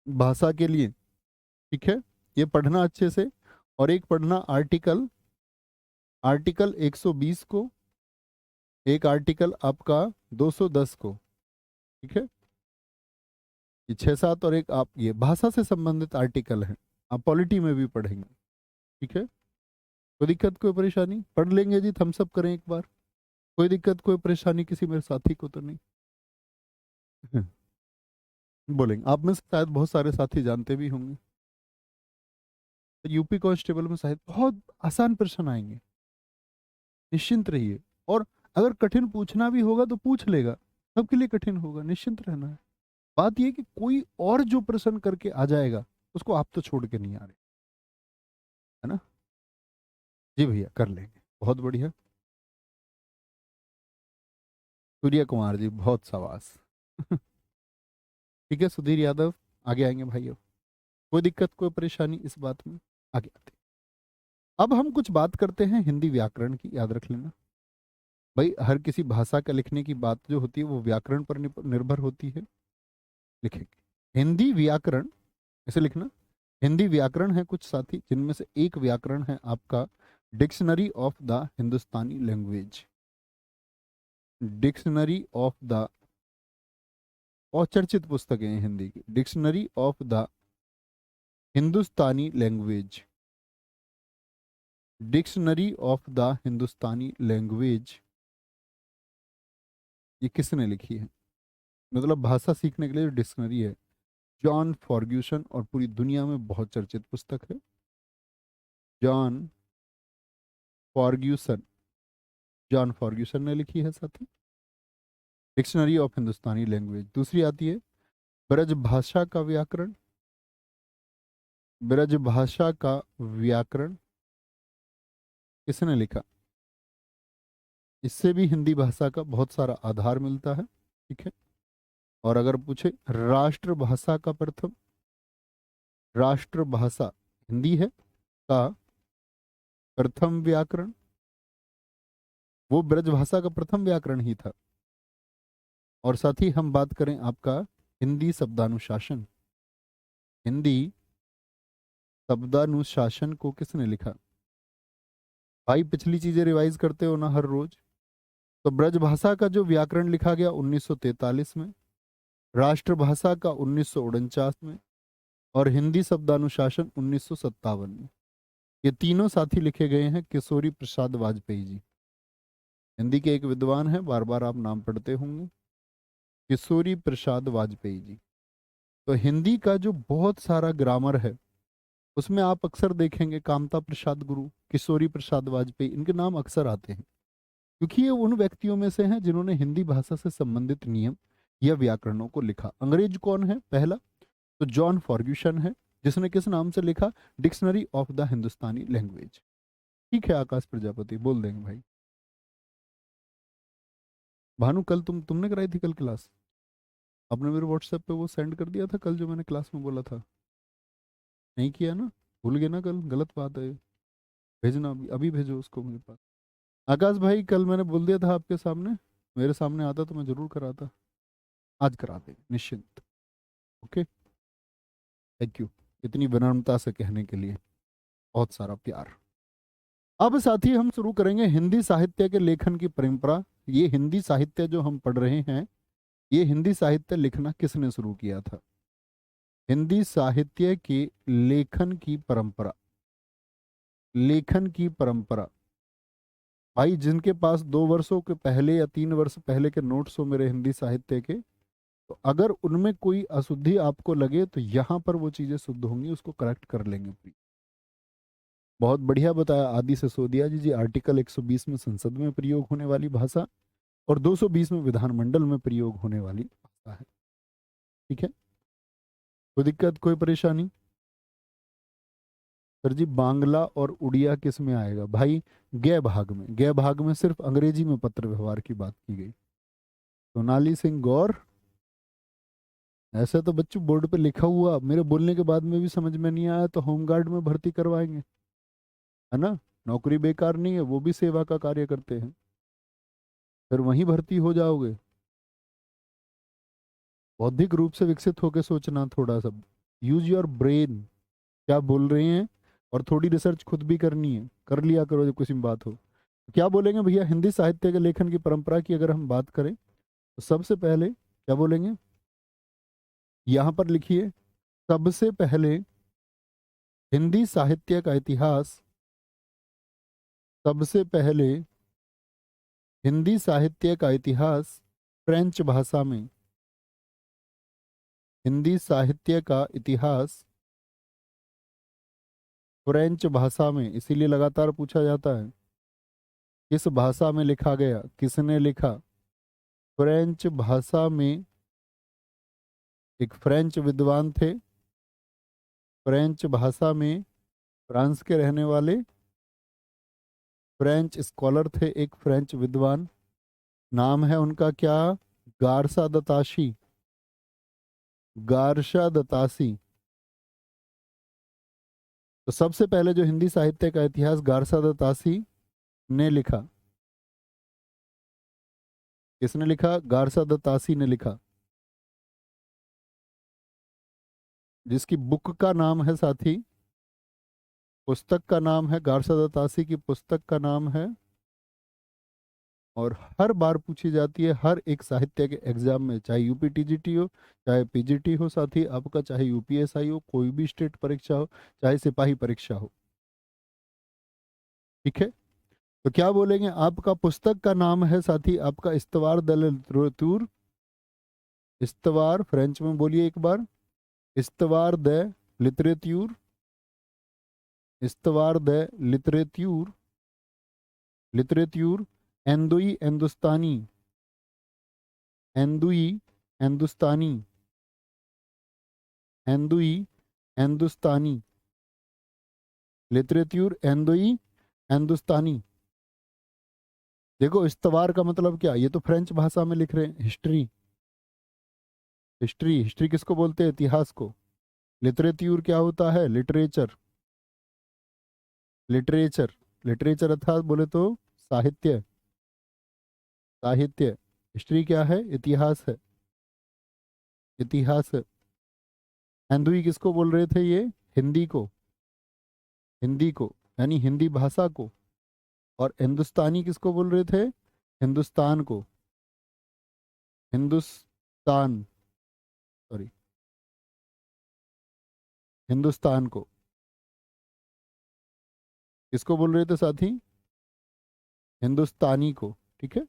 भाषा के लिए। ठीक है, ये पढ़ना अच्छे से। और एक पढ़ना आर्टिकल आर्टिकल 120 को, एक आर्टिकल आपका 210 को। ठीक है, ये 6-7, और एक आप ये भाषा से संबंधित आर्टिकल है, आप पॉलिटी में भी पढ़ेंगे। ठीक है, कोई दिक्कत कोई परेशानी? पढ़ लेंगे जी, थम्स अप करें एक बार। कोई दिक्कत कोई परेशानी किसी मेरे साथी को तो नहीं? बोलेंगे। आप में से शायद बहुत सारे साथी जानते भी होंगे, यूपी कांस्टेबल में शायद बहुत आसान प्रश्न आएंगे, निश्चिंत रहिए। और अगर कठिन पूछना भी होगा तो पूछ लेगा, सबके लिए कठिन होगा, निश्चिंत रहना है। बात यह कि कोई और जो प्रश्न करके आ जाएगा उसको आप तो छोड़ के नहीं आ रहे, है ना? जी भैया, कर लेंगे, बहुत बढ़िया। सूर्य कुमार जी, बहुत शाबाश। ठीक है, सुधीर यादव, आगे आएंगे भाइयों। कोई दिक्कत कोई परेशानी इस बात में? आगे आते हैं। अब हम कुछ बात करते हैं हिंदी व्याकरण की, याद रख लेना भाई, हर किसी भाषा का लिखने की बात जो होती है वो व्याकरण पर निर्भर होती है। लिखेंगे हिंदी व्याकरण, ऐसे लिखना। हिंदी व्याकरण है कुछ साथी, जिनमें से एक व्याकरण है आपका dictionary of the Hindustani language. Dictionary of the, और चर्चित पुस्तकें हैं हिंदी की, dictionary of the Hindustani language. Dictionary of the Hindustani language, ये किसने लिखी है? मतलब भाषा सीखने के लिए जो डिक्शनरी है, जॉन फॉर्ग्यूसन, और पूरी दुनिया में बहुत चर्चित पुस्तक है। जॉन फॉर्ग्यूसन, जॉन फॉर्ग्यूसन ने लिखी है साथी, डिक्शनरी ऑफ हिंदुस्तानी लैंग्वेज। दूसरी आती है ब्रज भाषा का व्याकरण। ब्रज भाषा का व्याकरण किसने लिखा? इससे भी हिंदी भाषा का बहुत सारा आधार मिलता है। ठीक है, और अगर पूछे राष्ट्रभाषा का प्रथम, राष्ट्रभाषा हिंदी है का प्रथम व्याकरण, वो ब्रजभाषा का प्रथम व्याकरण ही था। और साथ ही हम बात करें आपका हिंदी शब्दानुशासन, हिंदी शब्दानुशासन को किसने लिखा? भाई पिछली चीजें रिवाइज करते हो ना हर रोज? तो ब्रजभाषा का जो व्याकरण लिखा गया 1943 में, राष्ट्रभाषा का 1949 में, और हिंदी शब्दानुशासन 1957 में। ये तीनों साथी लिखे गए हैं किशोरी प्रसाद वाजपेयी जी। हिंदी के एक विद्वान हैं, बार बार आप नाम पढ़ते होंगे, किशोरी प्रसाद वाजपेयी जी। तो हिंदी का जो बहुत सारा ग्रामर है उसमें आप अक्सर देखेंगे कामता प्रसाद गुरु, किशोरी प्रसाद वाजपेयी, इनके नाम अक्सर आते हैं, क्योंकि ये उन व्यक्तियों में से हैं जिन्होंने हिंदी भाषा से संबंधित नियम या व्याकरणों को लिखा। अंग्रेज कौन है पहला? तो जॉन फॉर्ग्यूसन है, जिसने किस नाम से लिखा? Dictionary of the Hindustani language. ठीक है, आकाश प्रजापति बोल देंगे भाई। भानु, कल तुमने कराई थी कल क्लास? आपने मेरे व्हाट्सएप पे वो सेंड कर दिया था कल जो मैंने क्लास में बोला था? नहीं किया ना? भूल गए ना? कल गलत बात है, भेजना अभी, अभी भेजो उसको मेरे पास। आकाश भाई, कल मैंने बोल दिया था आपके सामने, मेरे सामने आता तो मैं जरूर कराता। आज करा देंगे निश्चिंत। ओके, थैंक यू इतनी विनम्रता से कहने के लिए, बहुत सारा प्यार। अब साथी हम शुरू करेंगे हिंदी साहित्य के लेखन की परंपरा। ये हिंदी साहित्य जो हम पढ़ रहे हैं, ये हिंदी साहित्य लिखना किसने शुरू किया था? हिंदी साहित्य के लेखन की परंपरा, लेखन की परंपरा। भाई जिनके पास 2 वर्षों के पहले या 3 वर्ष पहले के नोट्स हो मेरे हिंदी साहित्य के, तो अगर उनमें कोई अशुद्धि आपको लगे तो यहाँ पर वो चीजें शुद्ध होंगी, उसको करेक्ट कर लेंगे प्लीज। बहुत बढ़िया बताया आदि सिसोदिया जी। जी, आर्टिकल 120 में संसद में प्रयोग होने वाली भाषा, और 220 में विधानमंडल में प्रयोग होने वाली भाषा है। ठीक है, कोई दिक्कत कोई परेशानी? सर जी, बांग्ला और उड़िया किस में आएगा? भाई गै भाग में, गै भाग में सिर्फ अंग्रेजी में पत्र व्यवहार की बात की गई, सोनाली सिंह गौर। ऐसा तो बच्चों बोर्ड पे लिखा हुआ, मेरे बोलने के बाद में भी समझ में नहीं आया तो होमगार्ड में भर्ती करवाएंगे, है ना। नौकरी बेकार नहीं है, वो भी सेवा का कार्य करते हैं, फिर वहीं भर्ती हो जाओगे। बौद्धिक रूप से विकसित होकर सोचना थोड़ा सा, यूज योर ब्रेन, क्या बोल रहे हैं, और थोड़ी रिसर्च खुद भी करनी है, कर लिया करो जब किसी में बात हो। क्या बोलेंगे भैया, हिंदी साहित्य के लेखन की परंपरा की अगर हम बात करें तो सबसे पहले क्या बोलेंगे, यहां पर लिखिए, सबसे पहले हिंदी साहित्य का इतिहास, सबसे पहले हिंदी साहित्य का इतिहास फ्रेंच भाषा में, हिंदी साहित्य का इतिहास फ्रेंच भाषा में, इसीलिए लगातार पूछा जाता है किस भाषा में लिखा गया, किसने लिखा। फ्रेंच भाषा में, एक फ्रेंच विद्वान थे, फ्रेंच भाषा में फ्रांस के रहने वाले फ्रेंच स्कॉलर थे, एक फ्रेंच विद्वान, नाम है उनका क्या, गारसा दताशी, गारशा दतासी। तो सबसे पहले जो हिंदी साहित्य का इतिहास गारसा दतासी ने लिखा, किसने लिखा, गारसा दतासी ने लिखा, जिसकी बुक का नाम है साथी, पुस्तक का नाम है, गारसा दतासी की पुस्तक का नाम है, और हर बार पूछी जाती है हर एक साहित्य के एग्जाम में, चाहे यूपीटीजीटी हो, चाहे पीजीटी हो साथी आपका, चाहे यूपीएसआई हो, कोई भी स्टेट परीक्षा हो, चाहे सिपाही परीक्षा हो, ठीक है। तो क्या बोलेंगे, आपका पुस्तक का नाम है साथी आपका इस्तवार द लिटरेतूर, इस्तवार फ्रेंच में बोलिए एक बार, इस्तवार द लिटरेत्यूर, इस्तवार द लिटरेत्यूर, लिटरेत्यूर, एंदुई हिंदुस्तानी, एंदुई हिंदुस्तानी, एंदुई हिंदुस्तानी, लिटरेत्यूर एंदुई हिंदुस्तानी। देखो इस्तवार का मतलब क्या, ये तो फ्रेंच भाषा में लिख रहे हैं, हिस्ट्री, हिस्ट्री, हिस्ट्री किसको बोलते हैं, इतिहास को। लिटरेत्यूर क्या होता है, लिटरेचर, लिटरेचर, लिटरेचर अर्थात बोले तो साहित्य, साहित्य। हिस्ट्री क्या है, इतिहास है, इतिहास है। हिंदुई किसको बोल रहे थे ये, हिंदी को, हिंदी को, यानी हिंदी भाषा को। और हिंदुस्तानी किसको बोल रहे थे, हिंदुस्तान को, हिंदुस्तान, सॉरी, हिंदुस्तान को। किसको बोल रहे थे साथी, हिंदुस्तानी को, ठीक है।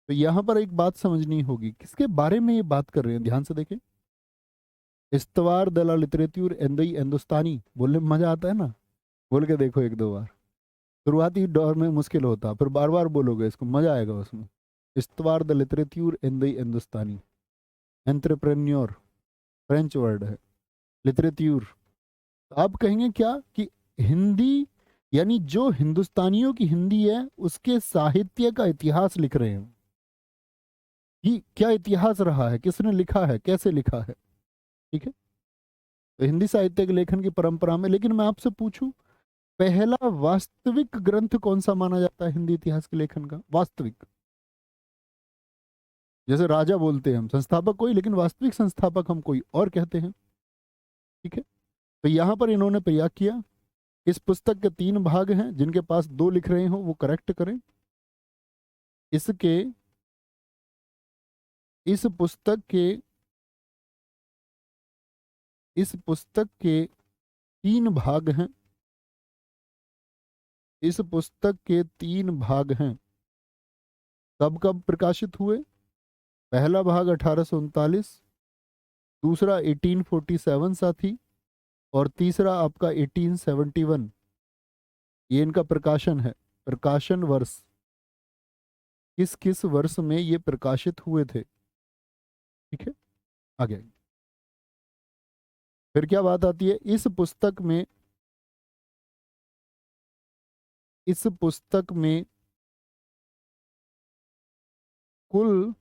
तो यहां पर एक बात समझनी होगी, किसके बारे में ये बात कर रहे हैं, ध्यान से देखें। इस्तवार दला लिटरेचर एंदई हिंदुस्तानी, बोलने में मजा आता है ना, बोल के देखो एक दो बार, शुरुआती दौर में मुश्किल होता, फिर बार बार बोलोगे इसको, मजा आएगा उसमें। इस्तवार द लिटरेचर एंदई हिंदुस्तानी, एंटरप्रेन्योर फ्रेंच वर्ड है, लिटरेचर। आप कहेंगे क्या कि हिंदी, यानी जो हिंदुस्तानियों की हिंदी है उसके साहित्य का इतिहास लिख रहे हैं, कि क्या इतिहास रहा है, किसने लिखा है, कैसे लिखा है, ठीक है। तो हिंदी साहित्य के लेखन की परंपरा में, लेकिन मैं आपसे पूछूं, पहला वास्तविक ग्रंथ कौन सा माना जाता है हिंदी इतिहास के लेखन का, वास्तविक। जैसे राजा बोलते हैं हम, संस्थापक कोई, लेकिन वास्तविक संस्थापक हम कोई और कहते हैं, ठीक है। तो यहां पर इन्होंने प्रयास किया, इस पुस्तक के 3 भाग हैं, जिनके पास 2 लिख रहे हो वो करेक्ट करें। इसके, इस पुस्तक के, इस पुस्तक के 3 भाग हैं, इस पुस्तक के 3 भाग हैं, कब कब प्रकाशित हुए, पहला भाग 1839, दूसरा 1847 साथी, और तीसरा आपका 1871। ये इनका प्रकाशन है, प्रकाशन वर्ष, किस किस वर्ष में ये प्रकाशित हुए थे, ठीक है। आगे फिर क्या बात आती है, इस पुस्तक में, इस पुस्तक में कुल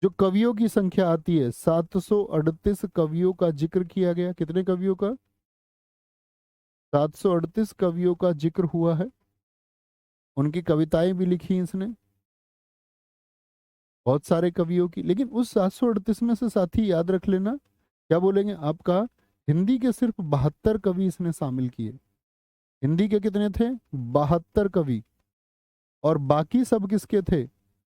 जो कवियों की संख्या आती है 738 कवियों का जिक्र किया गया। कितने कवियों का? 738 कवियों का जिक्र हुआ है। उनकी कविताएं भी लिखी इसने, बहुत सारे कवियों की। लेकिन उस 738 में से साथी याद रख लेना, क्या बोलेंगे आपका, हिंदी के सिर्फ 72 कवि इसने शामिल किए। हिंदी के कितने थे? 72 कवि। और बाकी सब किसके थे?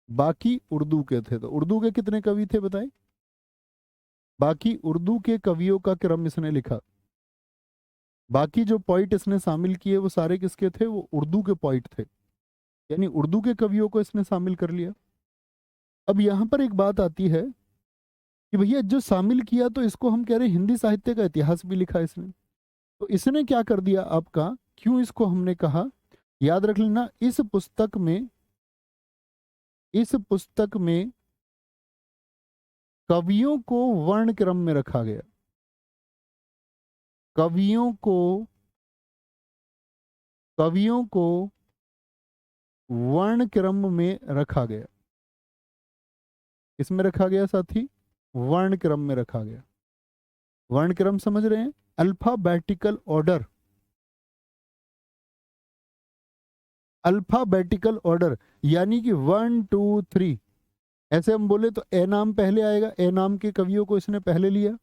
बाकी उर्दू के थे। तो उर्दू के कितने कवि थे बताएं? बाकी उर्दू के कवियों का क्रम इसने लिखा। बाकी जो पॉइंट इसने शामिल किए वो सारे किसके थे? वो उर्दू के पॉइंट थे, यानी उर्दू के कवियों को इसने शामिल कर लिया। अब यहां पर एक बात आती है कि भैया जो शामिल किया तो इसको हम कह रहे हैं हिंदी साहित्य का इतिहास भी लिखा इसने। तो इसने क्या कर दिया आपका, क्यों इसको हमने कहा, याद रख लेना, इस पुस्तक में कवियों को वर्ण क्रम में रखा गया। कवियों को वर्ण क्रम में रखा गया। किसमें रखा गया साथी? वर्ण क्रम में रखा गया। वर्ण क्रम समझ रहे हैं? Alphabetical order. अल्फाबेटिकल ऑर्डर यानी कि 1 2 3, ऐसे हम बोले तो ए नाम पहले आएगा, ए नाम के कवियों को इसने पहले लिया,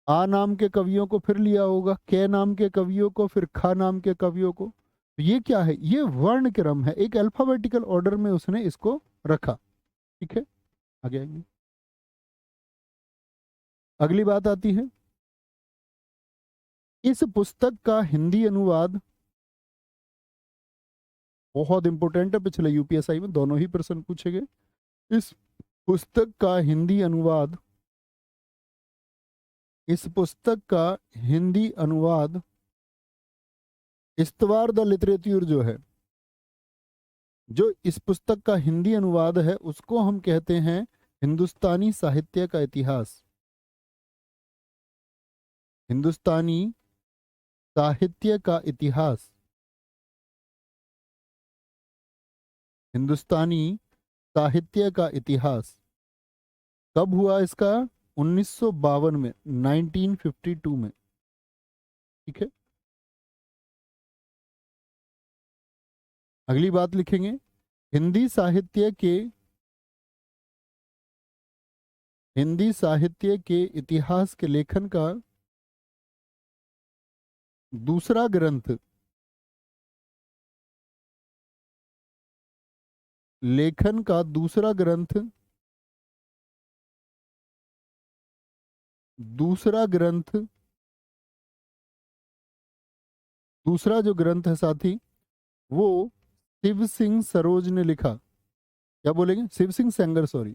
आ नाम के कवियों को फिर लिया होगा, के नाम के कवियों को, फिर खा नाम के कवियों को। तो ये क्या है? ये वर्ण क्रम है, एक अल्फाबेटिकल ऑर्डर में उसने इसको रखा। ठीक है, आगे आएंगे। अगली बात आती है, इस पुस्तक का हिंदी अनुवाद बहुत इंपॉर्टेंट है, पिछले यूपीएसआई में दोनों ही प्रश्न पूछे गए। इस पुस्तक का हिंदी अनुवाद, इस पुस्तक का हिंदी अनुवाद इस्तवार द लिटरेचर जो है, जो इस पुस्तक का हिंदी अनुवाद है उसको हम कहते हैं हिंदुस्तानी साहित्य का इतिहास। हिंदुस्तानी साहित्य का इतिहास। हिंदुस्तानी साहित्य का इतिहास कब हुआ इसका? 1952 में, 1952 में। ठीक है, अगली बात लिखेंगे, हिंदी साहित्य के इतिहास के लेखन का दूसरा ग्रंथ, लेखन का दूसरा ग्रंथ, दूसरा ग्रंथ, दूसरा जो ग्रंथ है साथी, वो शिव सिंह सरोज ने लिखा। क्या बोलेंगे? शिव सिंह सेंगर, सॉरी,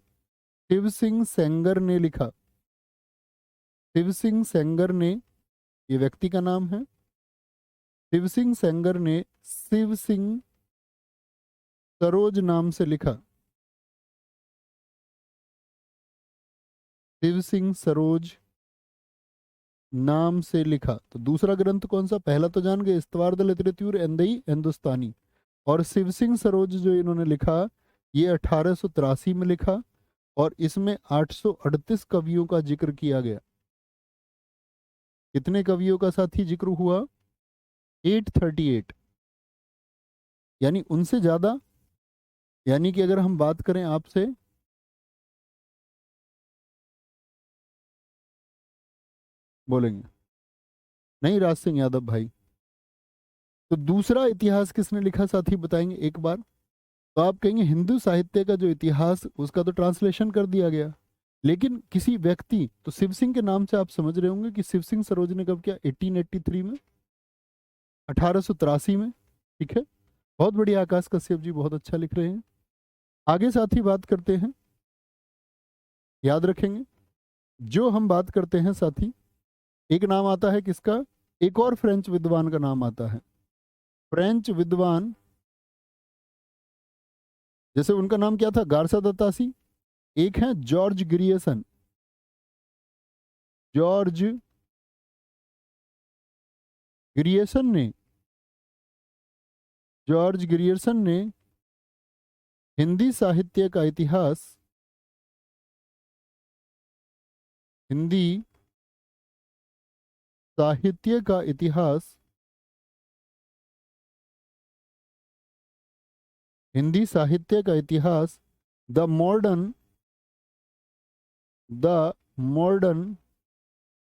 शिव सिंह सेंगर ने लिखा। शिव सिंह सेंगर ने, ये व्यक्ति का नाम है, शिव सिंह सेंगर ने शिव सिंह सरोज नाम से लिखा। शिव सिंह सरोज नाम से लिखा। तो दूसरा ग्रंथ कौन सा? पहला तो जान गए, इस्तवार द लिटरेचर एंदई हिंदुस्तानी। और शिव सिंह सरोज जो इन्होंने लिखा, ये 1883 में लिखा, और इसमें 838 कवियों का जिक्र किया गया। कितने कवियों का साथी जिक्र हुआ? 838, यानी उनसे ज्यादा। यानी कि अगर हम बात करें आपसे, बोलेंगे नहीं राज सिंह यादव भाई। तो दूसरा इतिहास किसने लिखा साथी बताएंगे एक बार? तो आप कहेंगे हिंदू साहित्य का जो इतिहास, उसका तो ट्रांसलेशन कर दिया गया, लेकिन किसी व्यक्ति, तो शिव सिंह के नाम से आप समझ रहे होंगे कि शिव सिंह सरोज ने कब किया? 1883 में, 1883 में। ठीक है, बहुत बढ़िया आकाश कश्यप जी, बहुत अच्छा लिख रहे हैं। आगे साथी बात करते हैं, याद रखेंगे, जो हम बात करते हैं साथी, एक नाम आता है किसका? एक और फ्रेंच विद्वान का नाम आता है। फ्रेंच विद्वान, जैसे उनका नाम क्या था? गारसा दत्तासी। एक है जॉर्ज ग्रियर्सन। जॉर्ज ग्रियर्सन ने, जॉर्ज ग्रियर्सन ने हिंदी साहित्य का इतिहास, हिंदी साहित्य का इतिहास, हिंदी साहित्य का इतिहास, the modern, the modern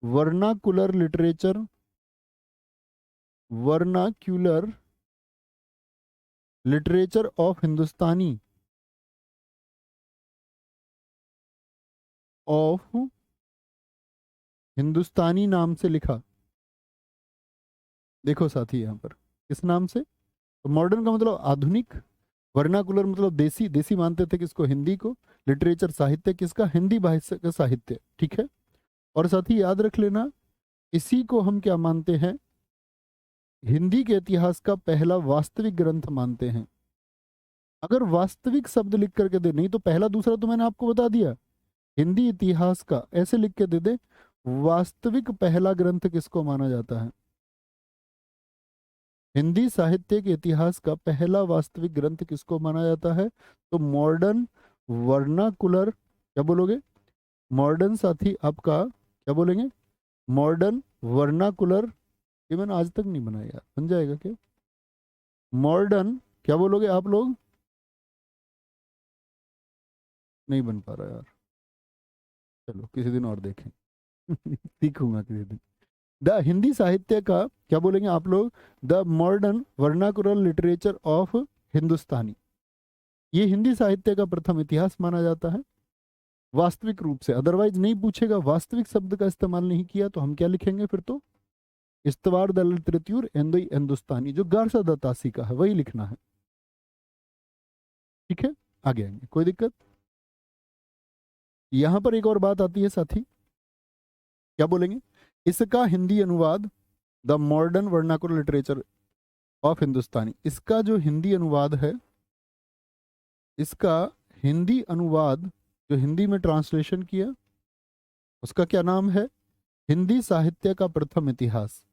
vernacular literature, vernacular literature of Hindustani, of Hindustani नाम से लिखा। देखो साथी यहाँ पर किस नाम से, तो मॉडर्न का मतलब आधुनिक, वर्नाकुलर मतलब देसी, देसी मानते थे किसको, हिंदी को, लिटरेचर साहित्य किसका, हिंदी भाषा का साहित्य, ठीक है। और साथ ही याद रख लेना, इसी को हम क्या मानते हैं, हिंदी के इतिहास का पहला वास्तविक ग्रंथ मानते हैं। अगर वास्तविक शब्द लिख करके दे, नहीं तो पहला दूसरा तो मैंने आपको बता दिया, हिंदी इतिहास का ऐसे लिख के दे दे, वास्तविक पहला ग्रंथ किसको माना जाता है, हिंदी साहित्य के इतिहास का पहला वास्तविक ग्रंथ किसको माना जाता है, तो मॉडर्न वर्नाकुलर, क्या बोलोगे, मॉडर्न साथी आपका क्या बोलेंगे, मॉडर्न वर्नाकुलर, ये मैंने आज तक नहीं बनाया यार, बन जाएगा क्या, मॉडर्न क्या बोलोगे आप लोग, नहीं बन पा रहा यार, चलो किसी दिन और देखें सीखूंगा किसी दिन। द हिंदी साहित्य का क्या बोलेंगे आप लोग, the modern vernacular literature of Hindustani, ये हिंदी साहित्य का प्रथम इतिहास माना जाता है वास्तविक रूप से। अदरवाइज नहीं पूछेगा, वास्तविक शब्द का इस्तेमाल नहीं किया तो हम क्या लिखेंगे फिर, तो इस्तवार दल तृतीय एंदोई हिंदुस्तानी, जो गारसा दत्तासी का है वही लिखना है, ठीक है। आगे आएंगे, कोई दिक्कत। यहां पर एक और बात आती है साथी, क्या बोलेंगे, इसका हिंदी अनुवाद, the modern vernacular literature of Hindustani, इसका जो हिंदी अनुवाद है, इसका हिंदी अनुवाद जो हिंदी में ट्रांसलेशन किया, उसका क्या नाम है, हिंदी साहित्य का प्रथम इतिहास,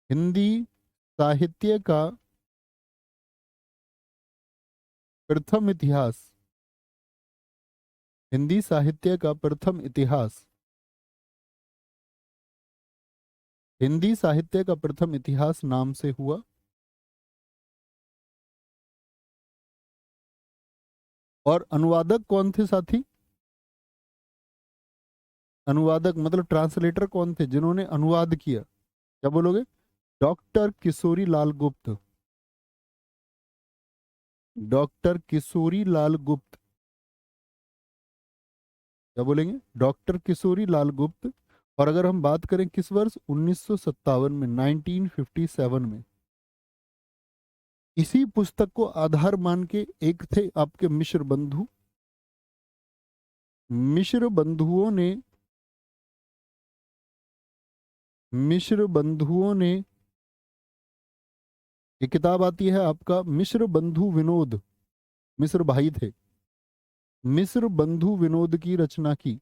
हिंदी साहित्य का प्रथम इतिहास, हिंदी साहित्य का प्रथम इतिहास, हिंदी साहित्य का प्रथम इतिहास नाम से हुआ। और अनुवादक कौन थे साथी, अनुवादक मतलब ट्रांसलेटर कौन थे जिन्होंने अनुवाद किया, क्या बोलोगे, डॉक्टर किशोरी लाल गुप्त, डॉक्टर किशोरी लाल गुप्त, क्या बोलेंगे, डॉक्टर किशोरी लाल गुप्त। और अगर हम बात करें किस वर्ष, 1957 में, 1957 में, इसी पुस्तक को आधार मान के एक थे आपके मिश्र बंधु, मिश्र बंधुओं ने, मिश्र बंधुओं ने, एक किताब आती है आपका मिश्र बंधु विनोद, मिश्र भाई थे, मिश्र बंधु विनोद की रचना की।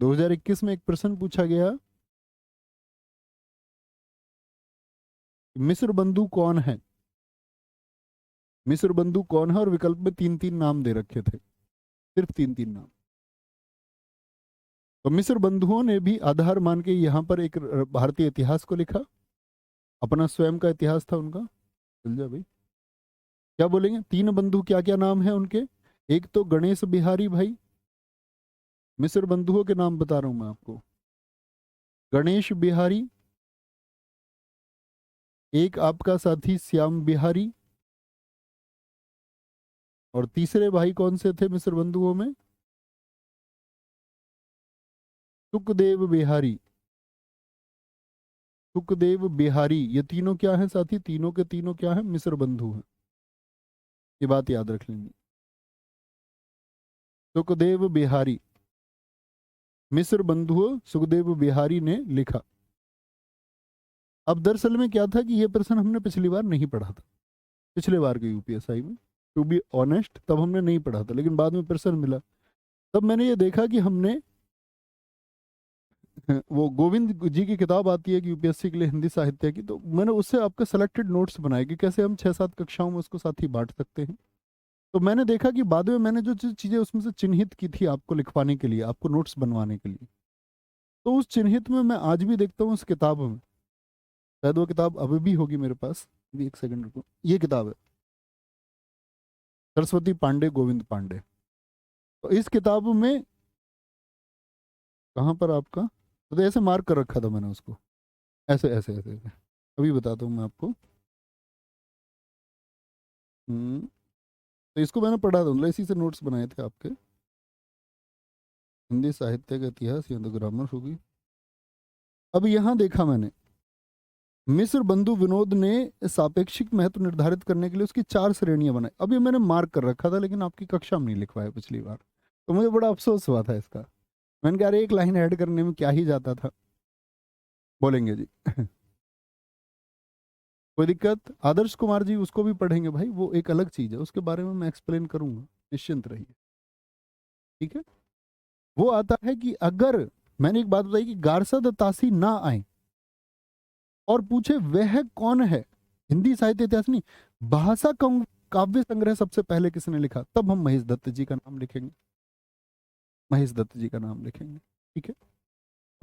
2021 में एक प्रश्न पूछा गया, मिश्र बंधु कौन है, मिश्र बंधु कौन है, और विकल्प में तीन तीन नाम दे रखे थे, सिर्फ तीन तीन नाम। तो मिस्र बंधुओं ने भी आधार मान के यहाँ पर एक भारतीय इतिहास को लिखा, अपना स्वयं का इतिहास था उनका। चल जा भाई, क्या बोलेंगे, तीन बंधु क्या क्या नाम है उनके, एक तो गणेश बिहारी भाई, मिस्र बंधुओं के नाम बता रहा हूं मैं आपको, गणेश बिहारी, एक आपका साथी श्याम बिहारी, और तीसरे भाई कौन से थे मिस्र बंधुओं में, सुखदेव बिहारी, सुखदेव बिहारी, ये तीनों क्या हैं साथी, तीनों के तीनों क्या हैं, मिस्र बंधु हैं, ये बात याद रख लेंगे। सुखदेव बिहारी, मिस्र बंधुओं सुखदेव बिहारी ने लिखा। अब दरअसल में क्या था कि ये प्रश्न हमने पिछली बार नहीं पढ़ा था, पिछले बार के यूपीएसआई में, टू बी ऑनेस्ट तब हमने नहीं पढ़ा था, लेकिन बाद में प्रश्न मिला, तब मैंने ये देखा कि हमने वो गोविंद जी की किताब आती है कि यूपीएससी के लिए हिंदी साहित्य की, तो मैंने उससे आपके सेलेक्टेड नोट्स बनाए कि कैसे हम 6-7 कक्षाओं में उसको साथ ही बांट सकते हैं। तो मैंने देखा कि बाद में मैंने जो चीज़ें उसमें से चिन्हित की थी आपको लिखवाने के लिए, आपको नोट्स बनवाने के लिए, तो उस चिन्हित में मैं आज भी देखता हूँ उस किताब में, शायद वो किताब अभी भी होगी मेरे पास, अभी एक सेकंड रुको, ये किताब है सरस्वती पांडे, गोविंद पांडे। तो इस किताब में कहाँ पर आपका, तो ऐसे मार्क कर रखा था मैंने उसको, ऐसे ऐसे ऐसे ऐसे। अभी बताता हूँ मैं आपको। तो इसको मैंने पढ़ा था, मतलब इसी से नोट्स बनाए थे आपके, हिंदी साहित्य का इतिहास या तो ग्रामर होगी। अब यहाँ देखा मैंने, मिस्र बंधु विनोद ने सापेक्षिक महत्व निर्धारित करने के लिए उसकी 4 श्रेणियां बनाई। अब ये मैंने मार्क कर रखा था लेकिन आपकी कक्षा में नहीं लिखवाया पिछली बार, तो मुझे बड़ा अफसोस हुआ था इसका। मैंने कहा अरे एक लाइन ऐड करने में क्या ही जाता था। बोलेंगे जी। कोई दिक्कत, आदर्श कुमार जी उसको भी पढ़ेंगे भाई, वो एक अलग चीज है, उसके बारे में मैं एक्सप्लेन करूंगा, निश्चिंत रहिए, ठीक है। वो आता है कि अगर, मैंने एक बात बताई कि गारसद तासी ना आए और पूछे वह कौन है, हिंदी साहित्य इतिहास नहीं, भाषा काव्य संग्रह सबसे पहले किसने लिखा, तब हम महेश दत्त जी का नाम लिखेंगे, महेश दत्त जी का नाम लिखेंगे, ठीक है।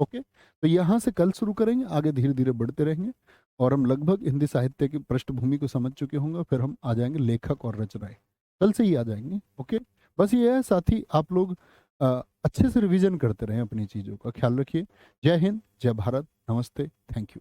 ओके, तो यहां से कल शुरू करेंगे, आगे धीरे धीरे बढ़ते रहेंगे, और हम लगभग हिंदी साहित्य की पृष्ठभूमि को समझ चुके होंगे, फिर हम आ जाएंगे लेखक और रचनाएं, कल से ही आ जाएंगे। ओके, बस ये है, साथ ही आप लोग अच्छे से रिवीजन करते रहें, अपनी चीज़ों का ख्याल रखिए। जय हिंद, जय भारत, नमस्ते, थैंक यू।